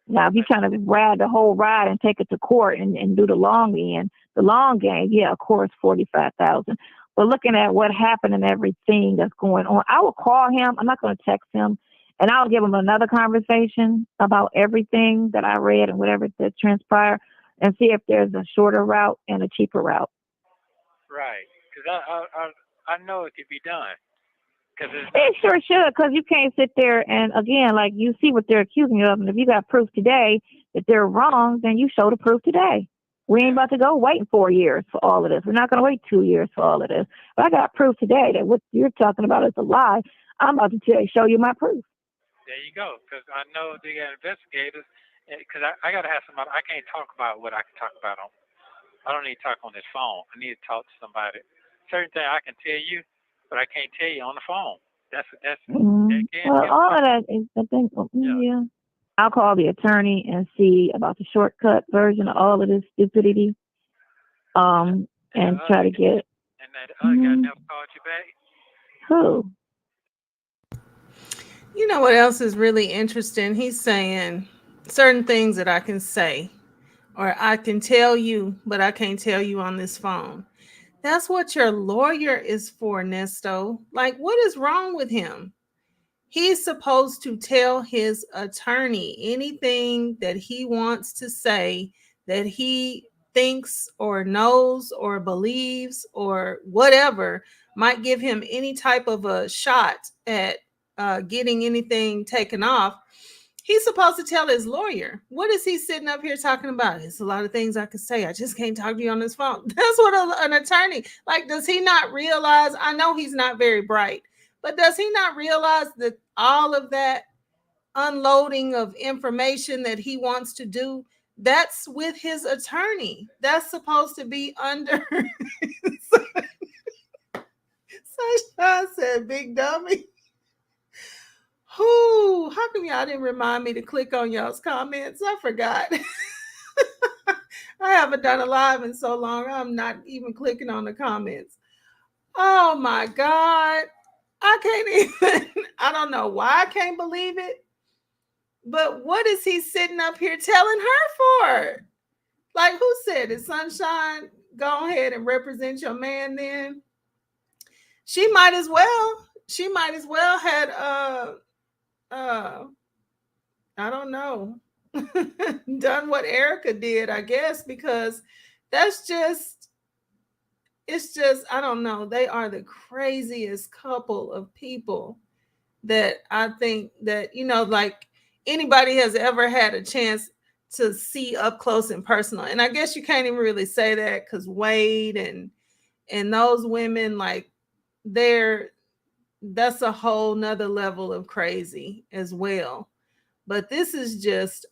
Now, if you're trying to ride the whole ride and take it to court and do the long game, yeah, of course, 45,000. But looking at what happened and everything that's going on, I will call him. I'm not going to text him, and I'll give him another conversation about everything that I read and whatever that transpired, and see if there's a shorter route and a cheaper route. Right, because I know it could be done. It sure should, because you can't sit there and, again, like you see what they're accusing you of, and if you got proof today that they're wrong, then you show the proof today. We ain't about to go waiting 4 years for all of this. We're not going to wait 2 years for all of this. But I got proof today that what you're talking about is a lie. I'm about to show you my proof. There you go, because I know they got investigators, because I got to have somebody. I can't talk about what I can talk about on. I don't need to talk on this phone. I need to talk to somebody. Certain things I can tell you, but I can't tell you on the phone. That's well, all of that is, I think, yeah. I'll call the attorney and see about the shortcut version of all of this stupidity. And try to get it. And that other guy never called you back? Who? You know what else is really interesting? He's saying certain things that I can say or I can tell you, but I can't tell you on this phone. That's what your lawyer is for, Nesto. Like, what is wrong with him? He's supposed to tell his attorney anything that he wants to say that he thinks or knows or believes or whatever might give him any type of a shot at getting anything taken off. He's supposed to tell his lawyer. What is he sitting up here talking about? It's a lot of things I could say. I just can't talk to you on this phone. That's what an attorney, like, does he not realize? I know he's not very bright, but does he not realize that all of that unloading of information that he wants to do, that's with his attorney? That's supposed to be under. Sunshine said, big dummy. Who? How come y'all didn't remind me to click on y'all's comments? I forgot. I haven't done a live in so long. I'm not even clicking on the comments. Oh my God. I can't even, I don't know why I can't believe it. But what is he sitting up here telling her for? Like, who said it? Sunshine, go ahead and represent your man then. She might as well. She might as well had I don't know, done what Erica did, I guess, because that's just, it's just, I don't know. They are the craziest couple of people that I think that, you know, like anybody has ever had a chance to see up close and personal. And I guess you can't even really say that because Wade and those women, like, that's a whole nother level of crazy as well. But this is just,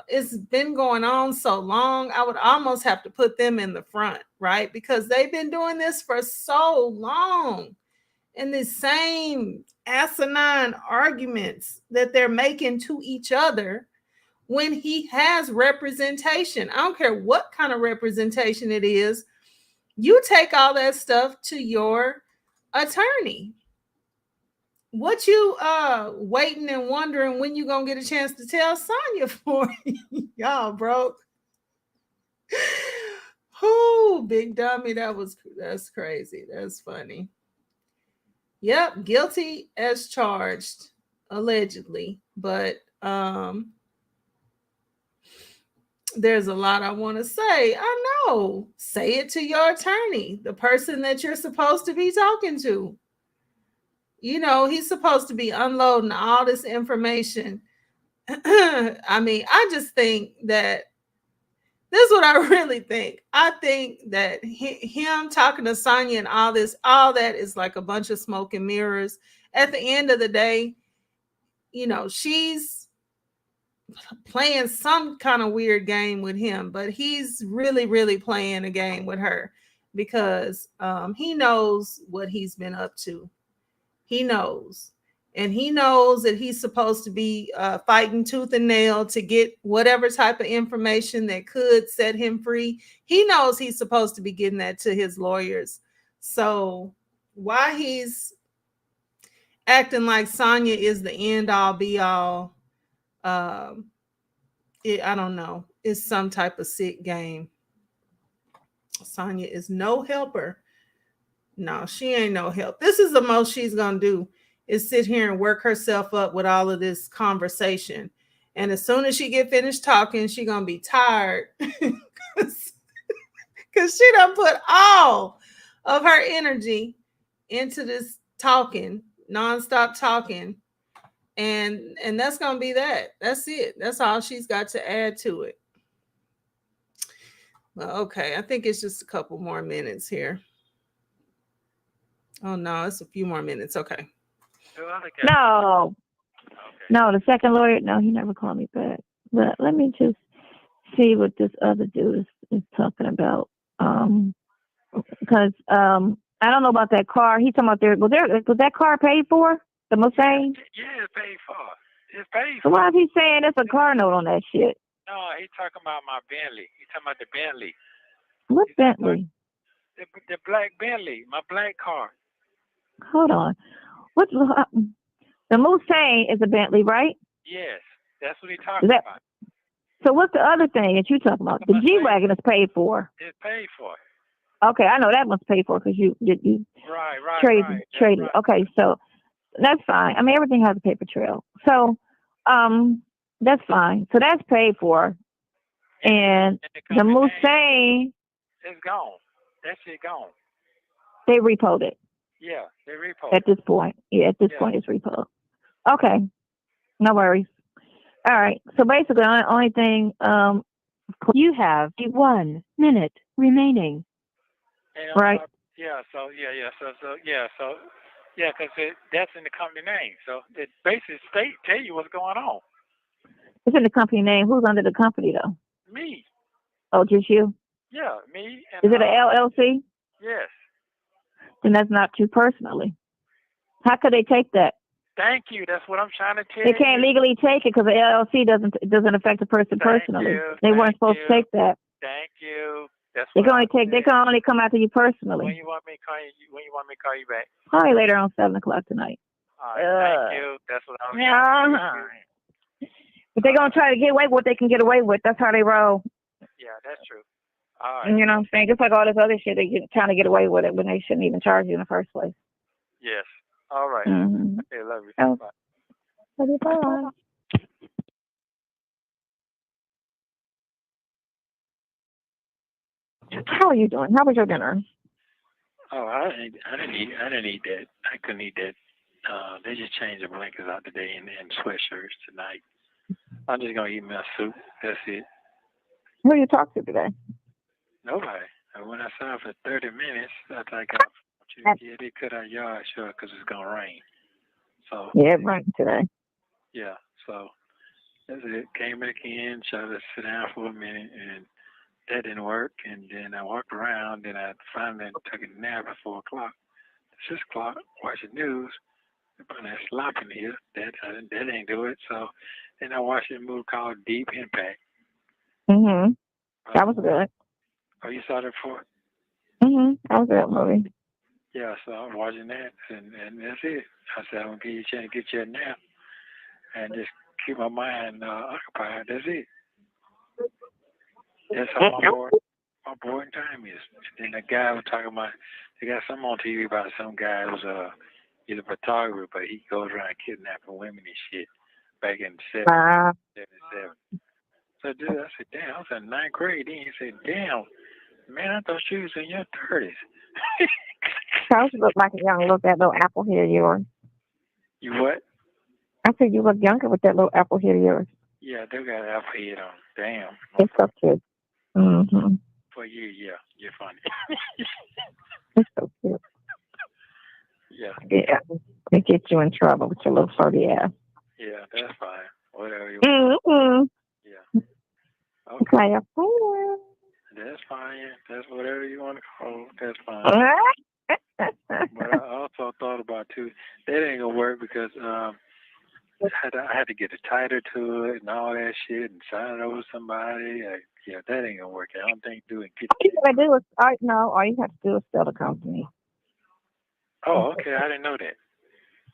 it's been going on so long. I would almost have to put them in the front, right? Because they've been doing this for so long. And the same asinine arguments that they're making to each other when he has representation. I don't care what kind of representation it is. You take all that stuff to your attorney. What you waiting and wondering when you gonna get a chance to tell Sonya for? Y'all broke. Oh, big dummy. That's crazy. That's funny. Yep, guilty as charged, allegedly. But there's a lot I want to say. I know. Say it to your attorney, the person that you're supposed to be talking to. You know, he's supposed to be unloading all this information. I mean, I just think that this is what I really think. I think that him talking to Sonya and all this, all that is like a bunch of smoke and mirrors. At the end of the day, you know, she's playing some kind of weird game with him, but he's really, really playing a game with her because he knows what he's been up to. He knows. And he knows that he's supposed to be fighting tooth and nail to get whatever type of information that could set him free. He knows he's supposed to be getting that to his lawyers. So why he's acting like Sonya is the end all be all, I don't know. It's some type of sick game. Sonya is no helper. No, she ain't no help. This is the most she's going to do is sit here and work herself up with all of this conversation. And as soon as she get finished talking, she going to be tired because she done put all of her energy into this talking, nonstop talking. And that's going to be that. That's it. That's all she's got to add to it. Well, okay. I think it's just a couple more minutes here. Oh, no, it's a few more minutes. Okay. No. Okay. No, the second lawyer, no, he never called me back. But let me just see what this other dude is talking about. Because I don't know about that car. He's talking about was that car paid for? The Mustang? Yeah, it's paid for. It's paid So for. why is he saying there's a car note on that shit? No, he's talking about my Bentley. He's talking about the Bentley. What Bentley? The black Bentley, my black car. Hold on. The Mustang is a Bentley, right? Yes, that's what he's talking about. So what's the other thing that you talking about? The G-Wagon is paid for. It's paid for. Okay, I know that one's paid for because you traded. Right. Okay, so that's fine. I mean, everything has a paper trail. So that's fine. So that's paid for. And the Mustang, it's gone. That shit gone. They repoed it. Yeah, they repoed at this point. Yeah, at this point it's repoed. Okay, no worries. All right. So basically, the only thing you have 1 minute remaining. Right. So because that's in the company name. So it basically tell you what's going on. It's in the company name. Who's under the company though? Me. Oh, just you? Yeah, me. And, is it an LLC? Yes. Then that's not you personally. How could they take that? Thank you. That's what I'm trying to tell you. They can't legally take it because the LLC doesn't affect the person personally. They weren't supposed to take that. Thank you. That's they can only come after you personally. When you want me to call you? When you want me to call you back? Probably later on 7:00 tonight. All right. Thank you. That's what I was. But they're gonna try to get away with what they can get away with. That's how they roll. Yeah, that's true. All right. And you know what I'm saying? Just like all this other shit, trying to get away with it when they shouldn't even charge you in the first place. Yes. All right. Mm-hmm. Okay, love you. Oh. Bye. Love you. Bye. How are you doing? How was your dinner? Oh, I didn't eat that. I couldn't eat that. They just changed the blankets out today and sweatshirts tonight. I'm just gonna eat my soup. That's it. Who you talk to today? Nobody. I went outside for 30 minutes. I think they cut our yard short because it's gonna rain. So yeah, it rained today. Yeah. So that's it. Came back in, tried to sit down for a minute, and that didn't work. And then I walked around, and I finally took a nap at 4 o'clock. 6 o'clock, watching news. But that slop in here, that ain't do it. So then I watched a movie called Deep Impact. Mhm. That was good. Oh, you saw that before? Mhm. That was a good movie. Yeah, so I'm watching that, and that's it. I said I'm gonna give you a chance to get you a nap, and just keep my mind occupied. That's it. That's all I'm for. my boring time is. And then the guy was talking about, they got something on TV about some guy who's he's a photographer, but he goes around kidnapping women and shit back in the Uh, 77. So, dude, I said, damn, I was in ninth grade. Then he said, damn, man, I thought you was in your 30s. Charles look like a young look that little apple head of yours. You what? I said you look younger with that little apple head of yours. Yeah, they got an apple head on. Damn. It's so cute. Mm-hmm. For you, yeah, you're funny. It's so cute. Yeah. Yeah. It gets you in trouble with your little furry ass. Yeah, that's fine. Whatever you Mm-hmm. Yeah. Okay. Play a fool. That's fine. That's whatever you want to call it. That's fine. But I also thought about too, that ain't gonna work because I had to get a title to it and all that shit and sign it over to somebody. Yeah, that ain't gonna work. I don't think doing get. All you gotta do is, all you have to do is sell the company. Oh, okay. I didn't know that.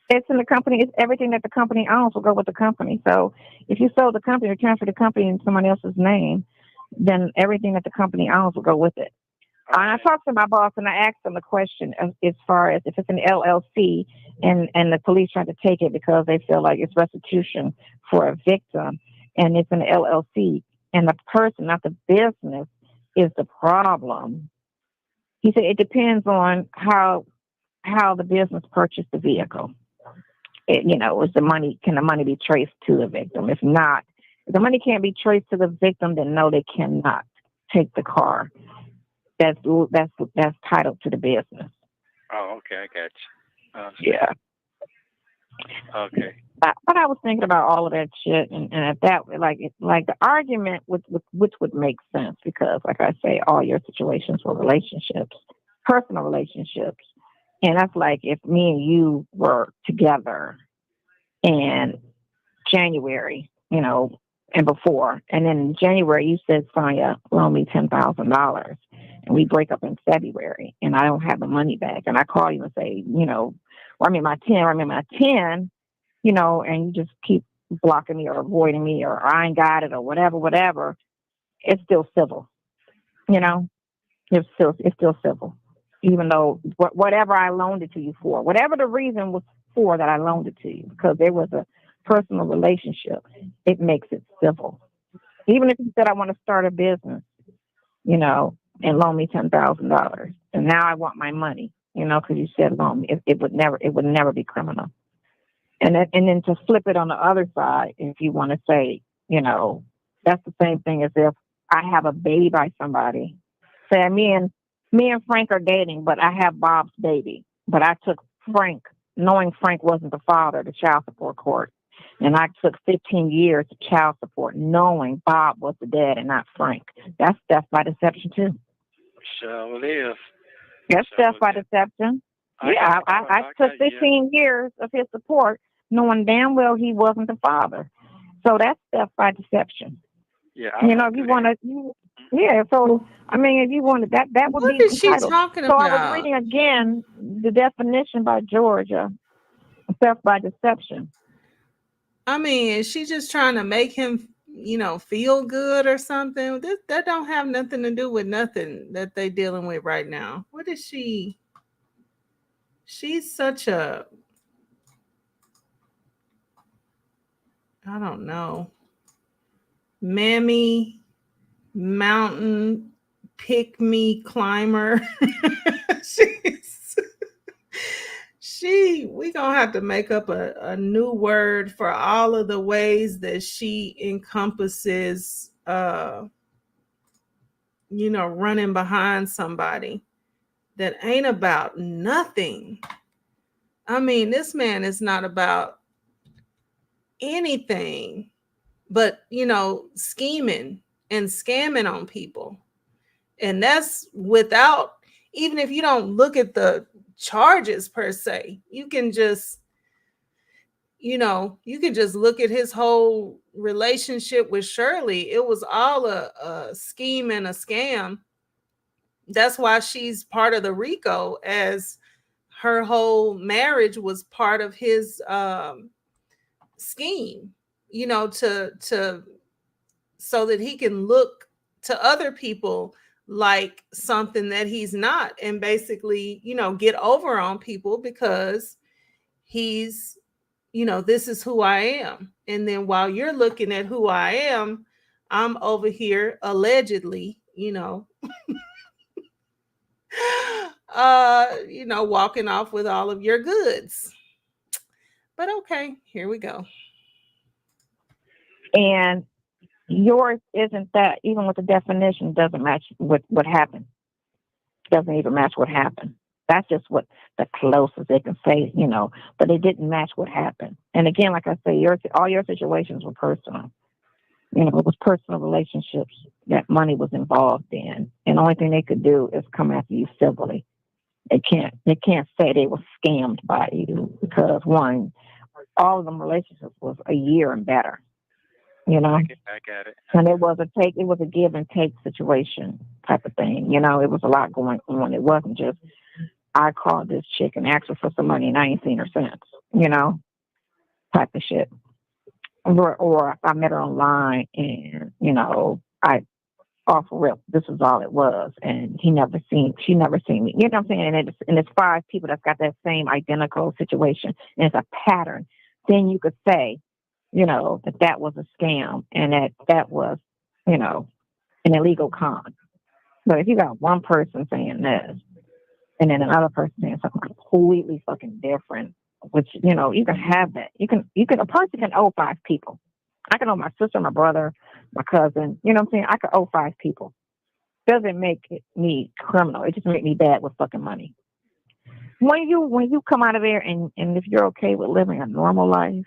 It's in the company. It's everything that the company owns will go with the company. So if you sold the company or transfer the company in someone else's name, then everything that the company owns will go with it. Okay. And I talked to my boss and I asked him the question as far as if it's an LLC and the police try to take it because they feel like it's restitution for a victim and it's an LLC and the person, not the business, is the problem. He said it depends on how the business purchased the vehicle. Is the money, can the money be traced to the victim? If not, if the money can't be traced to the victim, then no, they cannot take the car. That's titled to the business. Oh, okay, I got you. Yeah. Okay. But I was thinking about all of that shit, and at that, like the argument which would make sense because, like I say, all your situations were relationships, personal relationships, and that's like if me and you were together in January, and before, and then in January you said, Sonya, loan me $10,000, and we break up in February, and I don't have the money back, and I call you and say, I mean my 10, and you just keep blocking me or avoiding me or I ain't got it or whatever, it's still civil. It's still civil. Even though whatever I loaned it to you for, whatever the reason was for that I loaned it to you, because there was a personal relationship, it makes it civil. Even if you said I want to start a business, and loan me $10,000, and now I want my money, because you said loan me, it would never be criminal. And then to flip it on the other side, if you want to say, that's the same thing as if I have a baby by somebody. Say me and Frank are dating, but I have Bob's baby. But I took Frank, knowing Frank wasn't the father, to child support court. And I took 15 years of child support, knowing Bob was the dad and not Frank. That's theft by deception, too. Sure it is. That's theft by deception. I took 15 years of his support, knowing damn well he wasn't the father. So that's theft by deception. Yeah. If you want to, so, I mean, if you wanted that would be What is she entitled. talking so about? I was reading again the definition by Georgia, theft by deception. I mean, is she just trying to make him, feel good or something? That don't have nothing to do with nothing that they dealing with right now. What is she? She's such a, I don't know, mammy mountain pick me climber. We gonna have to make up a new word for all of the ways that she encompasses running behind somebody that ain't about nothing. I mean, this man is not about anything but scheming and scamming on people. And that's without, even if you don't look at the charges per se, you can just look at his whole relationship with Shirley. It was all a scheme and a scam. That's why she's part of the RICO, as her whole marriage was part of his scheme, to so that he can look to other people like something that he's not, and basically, get over on people because he's, this is who I am. And then while you're looking at who I am, I'm over here allegedly, walking off with all of your goods. But okay, here we go. And yours isn't that, even with the definition, doesn't match with what happened. Doesn't even match what happened. That's just what the closest they can say, but it didn't match what happened. And again, like I say, all your situations were personal. It was personal relationships that money was involved in. And the only thing they could do is come after you civilly. They can't say they were scammed by you, because one, all of them relationships was a year and better. I got it. And it was a give and take situation type of thing. It was a lot going on. It wasn't just, I called this chick and asked her for some money and I ain't seen her since, type of shit. Or if I met her online and, I off rip, this is all it was. And she never seen me. You know what I'm saying? And it's 5 people that's got that same identical situation, and it's a pattern. Then you could say, that was a scam and that was, an illegal con. But if you got one person saying this and then another person saying something completely fucking different, which, you can have that. A person can owe 5 people. I can owe my sister, my brother, my cousin, you know what I'm saying? I could owe 5 people. Doesn't make me criminal. It just makes me bad with fucking money. When you come out of there and if you're okay with living a normal life,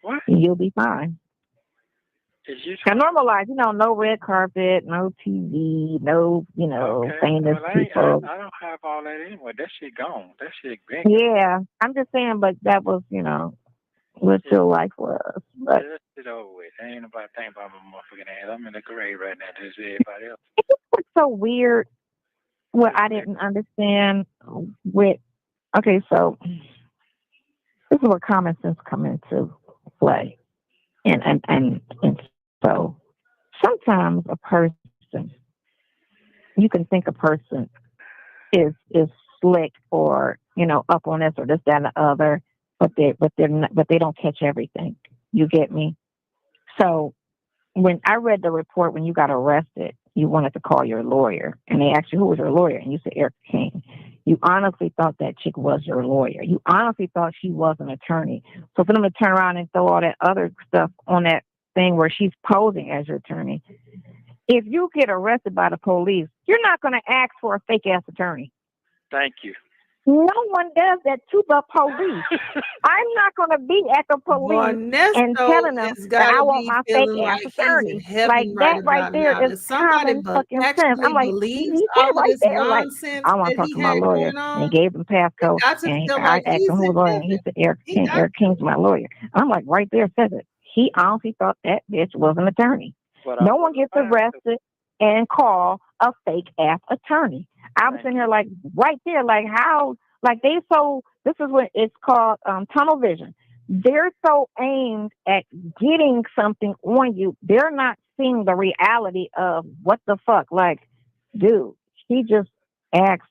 what? You'll be fine. A normal life, no red carpet, no TV, no, famous people. I don't have all that anyway. That shit gone. That shit been gone. Yeah, I'm just saying, but that was, what your life was. But that shit over with. Ain't nobody thinking about my motherfucking ass. I'm in the grave right now. Just everybody else. It's so weird. What I didn't understand with. Okay, so this is where common sense come into play, and so sometimes a person, you can think a person is slick or up on this or this, that, and the other, but they don't catch everything. You get me? So when I read the report, when you got arrested, you wanted to call your lawyer, and they asked you who was your lawyer, and you said Eric King. You honestly thought that chick was your lawyer. You honestly thought she was an attorney. So for them to turn around and throw all that other stuff on that thing where she's posing as your attorney, if you get arrested by the police, you're not going to ask for a fake ass attorney. Thank you. No one does that to the police. I'm not going to be at the police and telling them that I want my fake ass attorney. Like that right there is common fucking sense. I'm like, he said right there, like, I want to talk to my lawyer. And he gave him passcode. And I asked him who was lawyer. And he said, Eric King. Eric King's my lawyer. I'm like, right there says it. He honestly thought that bitch was an attorney. No one gets arrested and call a fake ass attorney. I was sitting here like right there, like how, like this is what it's called tunnel vision. They're so aimed at getting something on you. They're not seeing the reality of what the fuck. Like, dude, he just asked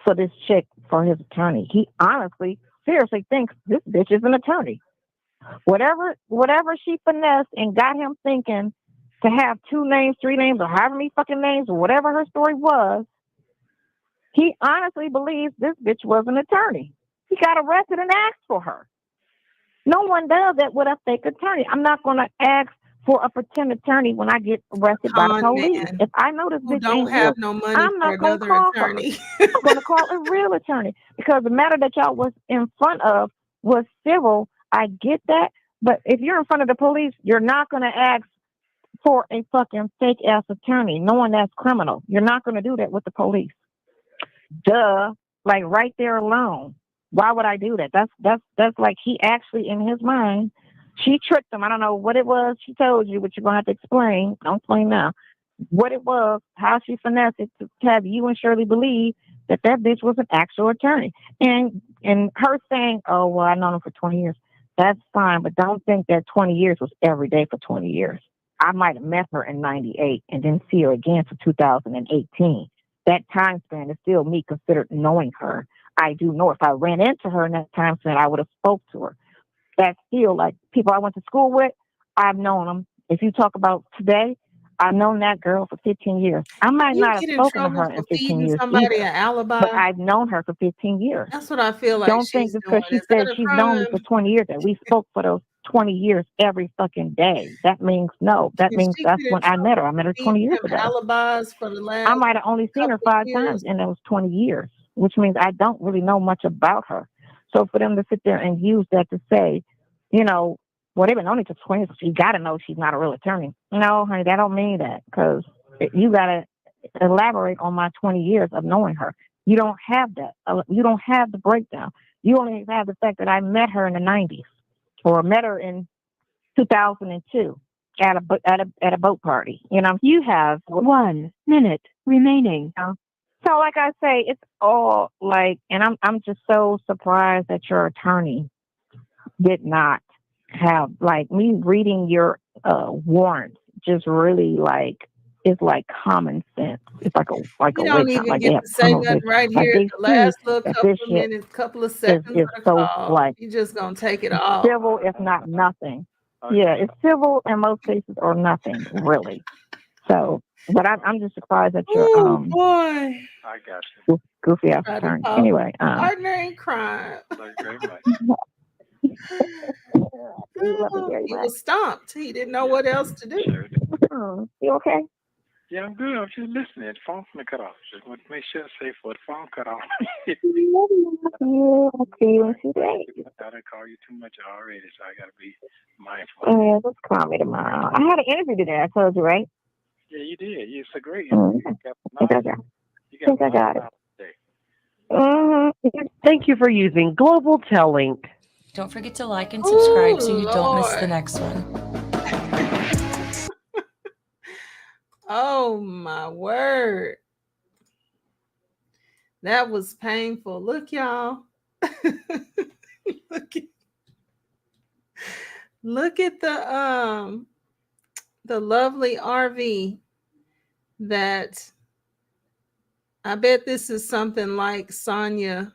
for this chick for his attorney. He honestly, seriously thinks this bitch is an attorney. Whatever she finessed and got him thinking to have 2 names, 3 names, or however many fucking names, or whatever her story was, he honestly believes this bitch was an attorney. He got arrested and asked for her. No one does that with a fake attorney. I'm not going to ask for a pretend attorney when I get arrested by the police. If I know this bitch don't ain't have real, no money I'm not going to call attorney. I'm going to call a real attorney, because the matter that y'all was in front of was civil. I get that. But if you're in front of the police, you're not going to ask for a fucking fake ass attorney, knowing that's criminal. You're not going to do that with the police. Duh. Like right there alone. Why would I do that? That's like he actually, in his mind, she tricked him. I don't know what it was she told you, but you're going to have to explain. Don't explain now. What it was, how she finessed it to have you and Shirley believe that bitch was an actual attorney. And her saying, oh, well, I've known him for 20 years. That's fine, but don't think that 20 years was every day for 20 years. I might have met her in 98 and didn't see her again for 2018. That time span is still me considered knowing her. I do know if I ran into her in that time span, I would have spoke to her. That's still like people I went to school with. I've known them. If you talk about today, I've known that girl for 15 years. I might You not have get in spoken to trouble her for in 15 feeding years somebody either, an but alibi. I've known her for 15 years. That's what I feel like Don't think she's just doing. because she Is said that a she's known me for crime? 20 years that we spoke for those 20 years every fucking day. That means no. That Is means she that's get in when I met her. trouble I for met her 20 feeding years him ago. alibis for the I last might have only seen her couple of 5 years? times in those 20 years, which means I don't really know much about her. So for them to sit there and use that to say, you know, well, they've been known each other for 20 years, so you got to know she's not a real attorney. No, honey, that don't mean that, because you got to elaborate on my 20 years of knowing her. You don't have that. You don't have the breakdown. You only have the fact that I met her in the 90s or met her in 2002 at a boat party. You know, You have 1 minute remaining. so like I say, it's all like, and I'm just so surprised that your attorney did not have, like, me reading your warrants just really like, it's like common sense. It's like You a don't witch hunt. even Like they get have to say tunnels. nothing right Like here at they the see last little that couple this of shit minutes, couple of seconds is of the so call. like You just gonna take it all. civil, if not nothing. Yeah, it's civil in most cases or nothing really. So, but I'm just surprised that your Oh boy. I got you. goofy ass Try to attorney. call Anyway, partner in crime. Thank you very much. love you very He much. was stumped. He didn't know what else to do. Sure did. You okay? Yeah, I'm good. I'm just listening. The phone's gonna cut off. Just want to make sure it's safe for the phone cut off. Yeah, I'll see you in 2 days. I didn't call you too much already, so I gotta be mindful. Yeah, just call me tomorrow. I had an interview today. I told you, right? Yeah, you did. It's a great Mm-hmm. interview. I think I got it. Today. Thank you for using Global Tel Link. Don't forget to like and subscribe Ooh, so you don't miss the Lord. next one. Oh my word. That was painful. Look, y'all. Look at the lovely RV that I bet this is something like Sonya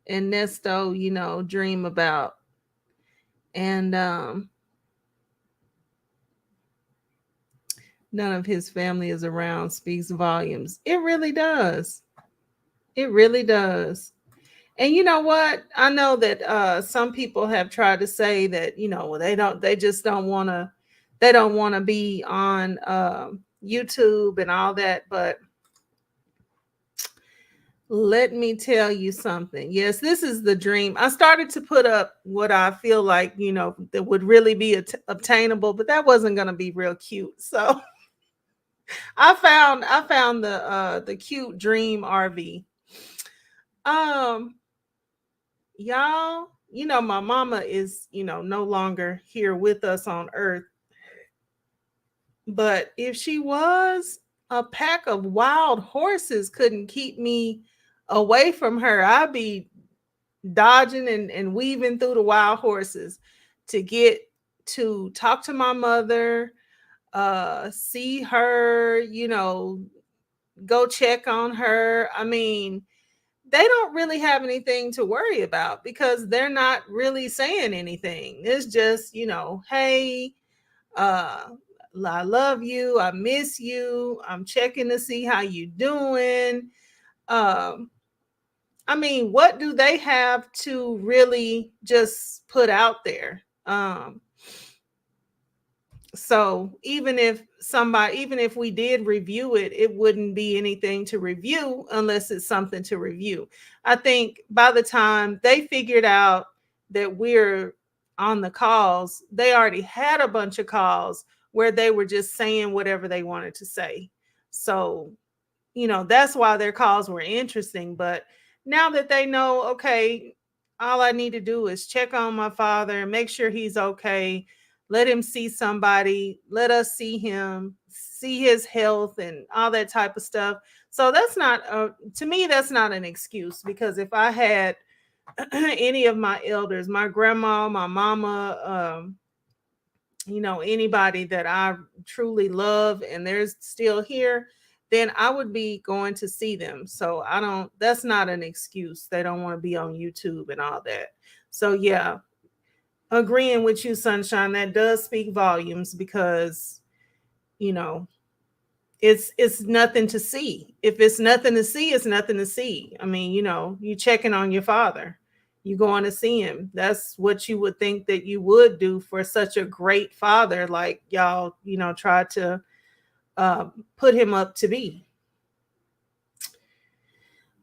and Nesto, you know, dream about. And none of his family is around speaks volumes. It really does. It really does. And you know what? I know that some people have tried to say that, you know, well, they don't want to be on YouTube and all that. But let me tell you something. Yes, this is the dream. I started to put up what I feel like, you know, that would really be obtainable, but that wasn't going to be real cute. So I found the cute dream RV. Y'all, you know, my mama is, you know, no longer here with us on earth. But if she was, a pack of wild horses couldn't keep me away from her. I'd be dodging and weaving through the wild horses to get to talk to my mother, see her, you know, go check on her. I mean, they don't really have anything to worry about because they're not really saying anything. It's just, you know, hey, I love you, I miss you, I'm checking to see how you doing. I mean, what do they have to really just put out there? So even if we did review it, it wouldn't be anything to review unless it's something to review. I think by the time they figured out that we're on the calls, they already had a bunch of calls where they were just saying whatever they wanted to say. So, you know, that's why their calls were interesting. But now that they know, okay, all I need to do is check on my father and make sure he's okay. Let him see somebody. Let us see him, see his health and all that type of stuff. So that's not, to me, that's not an excuse, because if I had any of my elders, my grandma, my mama, anybody that I truly love and they're still here, then I would be going to see them. So that's not an excuse. They don't want to be on YouTube and all that. So yeah, agreeing with you, Sunshine, that does speak volumes because, it's nothing to see. If it's nothing to see, it's nothing to see. I mean, you checking on your father. You going to see him. That's what you would think that you would do for such a great father, like y'all, try to put him up to be.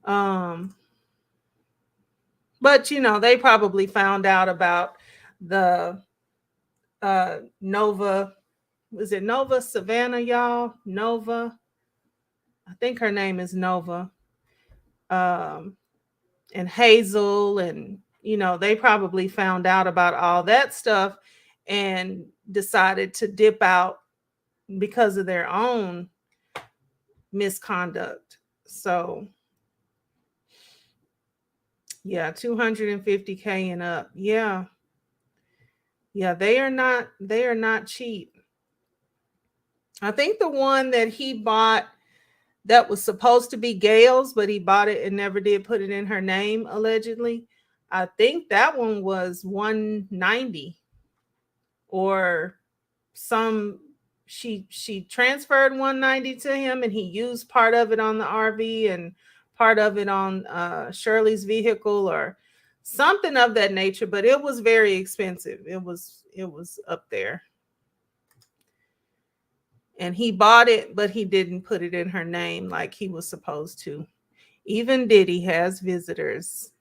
But they probably found out about the Nova. Was it Nova Savannah, y'all? Nova. I think her name is Nova. And Hazel, and they probably found out about all that stuff and decided to dip out because of their own misconduct. So yeah, 250K and up. Yeah, they are not cheap. I think the one that he bought that was supposed to be Gail's, but he bought it and never did put it in her name, allegedly. I think that one was 190 or some. She transferred 190 to him, and he used part of it on the RV and part of it on Shirley's vehicle or something of that nature. But it was very expensive. It was up there. And he bought it, but he didn't put it in her name like he was supposed to. Even Diddy has visitors.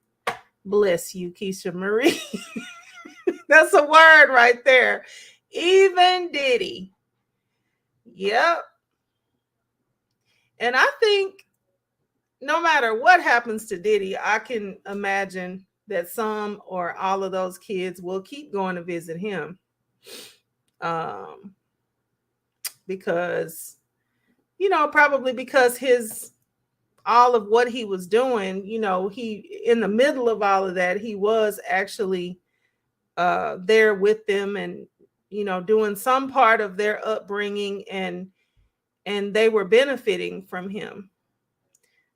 Bless you, Keisha Marie. That's a word right there. Even Diddy. Yep. And I think no matter what happens to Diddy, I can imagine that some or all of those kids will keep going to visit him. Because, probably because all of what he was doing, he, in the middle of all of that, he was actually there with them and, doing some part of their upbringing, and they were benefiting from him.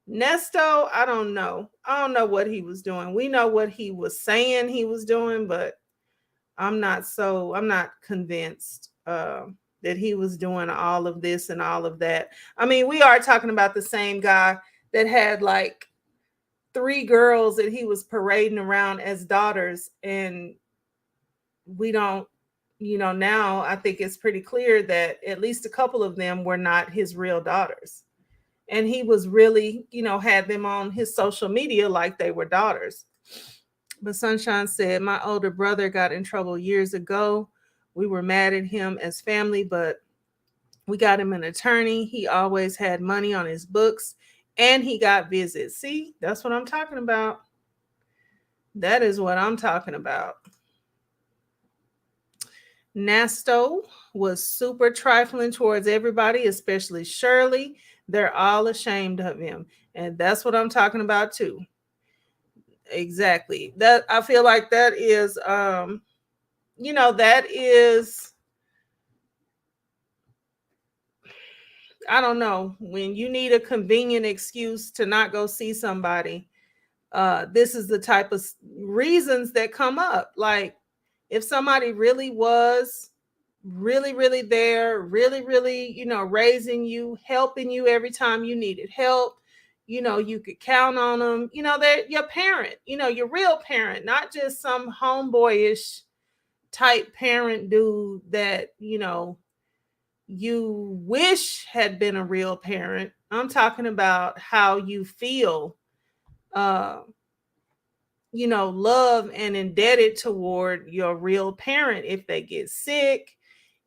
Nesto, I don't know what he was doing. We know what he was saying he was doing, but I'm not convinced that he was doing all of this and all of that. I mean, we are talking about the same guy that had like 3 girls that he was parading around as daughters. And we don't, now I think it's pretty clear that at least a couple of them were not his real daughters. And he was really, had them on his social media like they were daughters. But Sunshine said, my older brother got in trouble years ago. We were mad at him as family, but we got him an attorney. He always had money on his books and he got visits. See, that's what I'm talking about. That is what I'm talking about. Nesto was super trifling towards everybody, especially Shirley. They're all ashamed of him. And that's what I'm talking about too. Exactly. That I feel like that is that is, I don't know, when you need a convenient excuse to not go see somebody, this is the type of reasons that come up. Like if somebody really was really there, really, raising you, helping you every time you needed help, you could count on them, they're your parent, your real parent, not just some homeboyish type parent dude that, you wish had been a real parent. I'm talking about how you feel, love and indebted toward your real parent. If they get sick,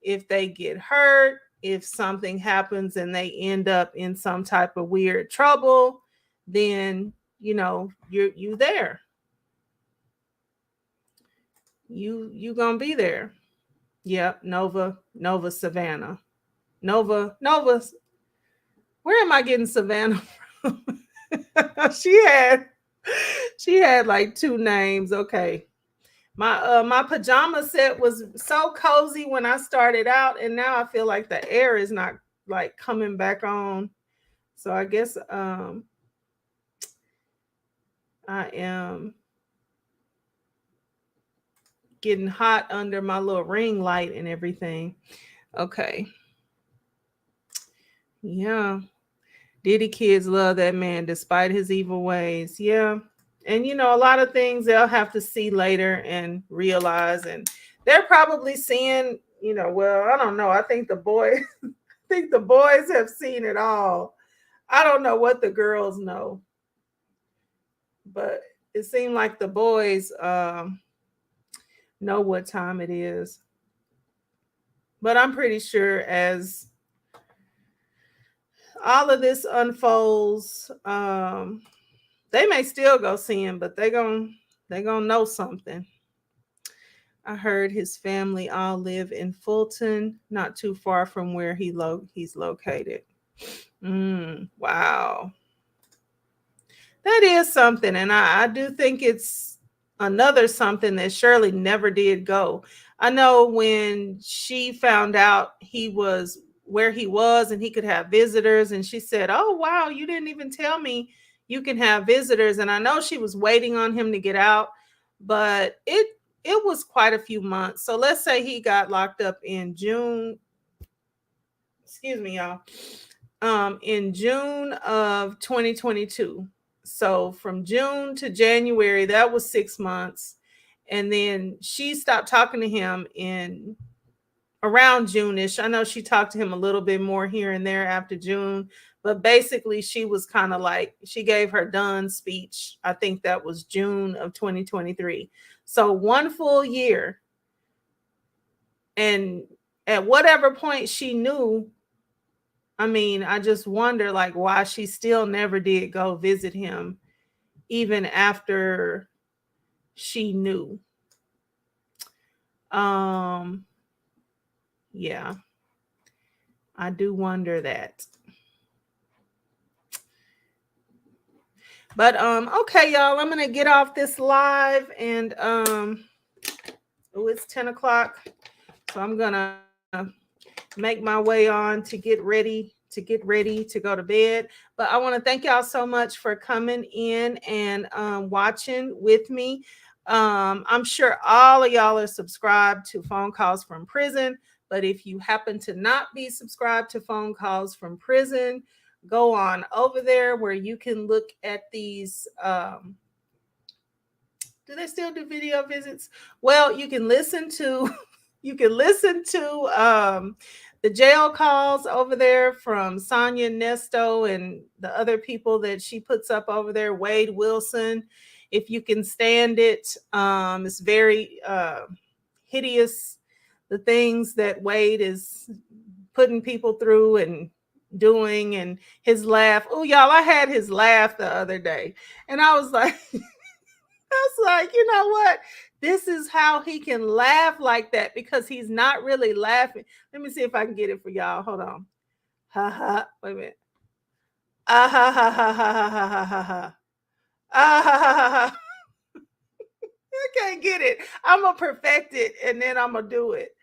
if they get hurt, if something happens and they end up in some type of weird trouble, then, you there. You gonna be there. Yep. Nova Savannah. Nova. Where am I getting Savannah from? She had like 2 names. Okay. My pajama set was so cozy when I started out, and now I feel like the air is not like coming back on. So I guess I am getting hot under my little ring light and everything. Okay. Yeah. Diddy kids love that man despite his evil ways. Yeah. And a lot of things they'll have to see later and realize, and they're probably seeing, well, I don't know. I think the boys I think the boys have seen it all. I don't know what the girls know, but it seemed like the boys know what time it is. But I'm pretty sure as all of this unfolds, they may still go see him, but they gonna know something. I heard his family all live in Fulton, not too far from where he's located. Wow. That is something. And I do think it's another something that Shirley never did go. I know when she found out he was where he was and he could have visitors, and she said, "Oh, wow, you didn't even tell me you can have visitors." And I know she was waiting on him to get out, but it was quite a few months. So let's say he got locked up in June. Excuse me, y'all. In June of 2022. So from June to January, that was 6 months. And then she stopped talking to him in around June-ish. I know she talked to him a little bit more here and there after June, but basically she was kind of like, she gave her done speech. I think that was June of 2023. So 1 full year. And at whatever point she knew, I mean, I just wonder like why she still never did go visit him even after she knew. Yeah. I do wonder that. But okay, y'all, I'm gonna get off this live, and it's 10 o'clock. So I'm gonna make my way on to get ready to go to bed. But I want to thank y'all so much for coming in and watching with me. I'm sure all of y'all are subscribed to Phone Calls from Prison, but if you happen to not be subscribed to Phone Calls from Prison, go on over there where you can look at these. Do they still do video visits? Well, you can listen to the jail calls over there from Sonya, Nesto, and the other people that she puts up over there, Wade Wilson. If you can stand it, it's very hideous, the things that Wade is putting people through and doing, and his laugh. Oh, y'all, I had his laugh the other day, and I was like, you know what? This is how he can laugh like that, because he's not really laughing. Let me see if I can get it for y'all. Hold on. Ha ha. Wait a minute. Ah ha ha ha ha ha ha ha ha. Ah ha ha ha ha. I can't get it. I'm gonna perfect it and then I'm gonna do it.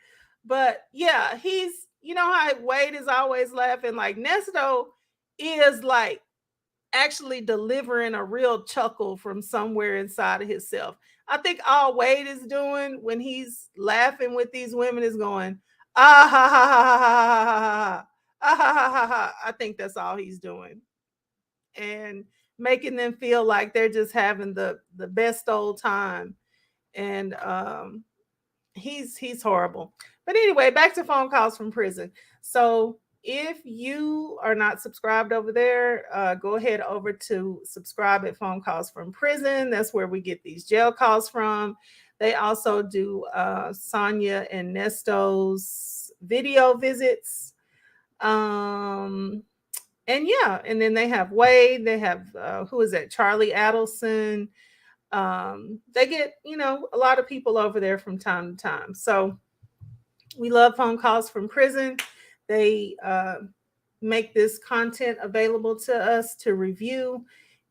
But yeah, he's, you know how Wade is always laughing. Like Nesto is like actually delivering a real chuckle from somewhere inside of himself. I think all Wade is doing when he's laughing with these women is going, ah ha ha ha ha ha ha ha, ah ha ha ha ha. I think that's all he's doing, and making them feel like they're just having the best old time. And he's horrible. But anyway, back to Phone Calls from Prison. So if you are not subscribed over there, go ahead over to subscribe at Phone Calls from Prison. That's where we get these jail calls from. They also do Sonya and Nesto's video visits. And yeah, and then they have Wade. They have who is that? Charlie Adelson. They get, a lot of people over there from time to time. So we love Phone Calls from Prison. They make this content available to us to review.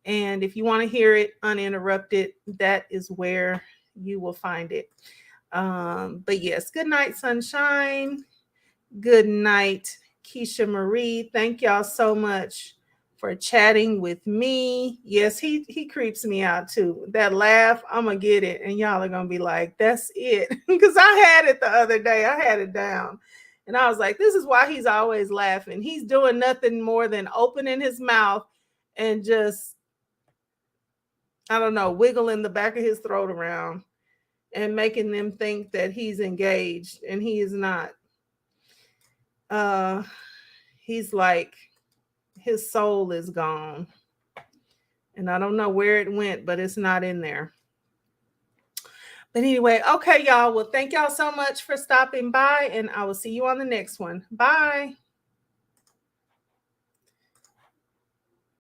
And if you want to hear it uninterrupted, that is where you will find it. But yes, good night, sunshine. Good night, Keisha Marie. Thank y'all so much for chatting with me. Yes, he creeps me out too. That laugh, I'm gonna get it, and y'all are gonna be like, "That's it," because I had it the other day. I had it down, and I was like, "This is why he's always laughing. He's doing nothing more than opening his mouth and just, I don't know, wiggling the back of his throat around and making them think that he's engaged, and he is not. He's like, his soul is gone, and I don't know where it went, but it's not in there. But anyway, okay, y'all. Well, thank y'all so much for stopping by, and I will see you on the next one. Bye.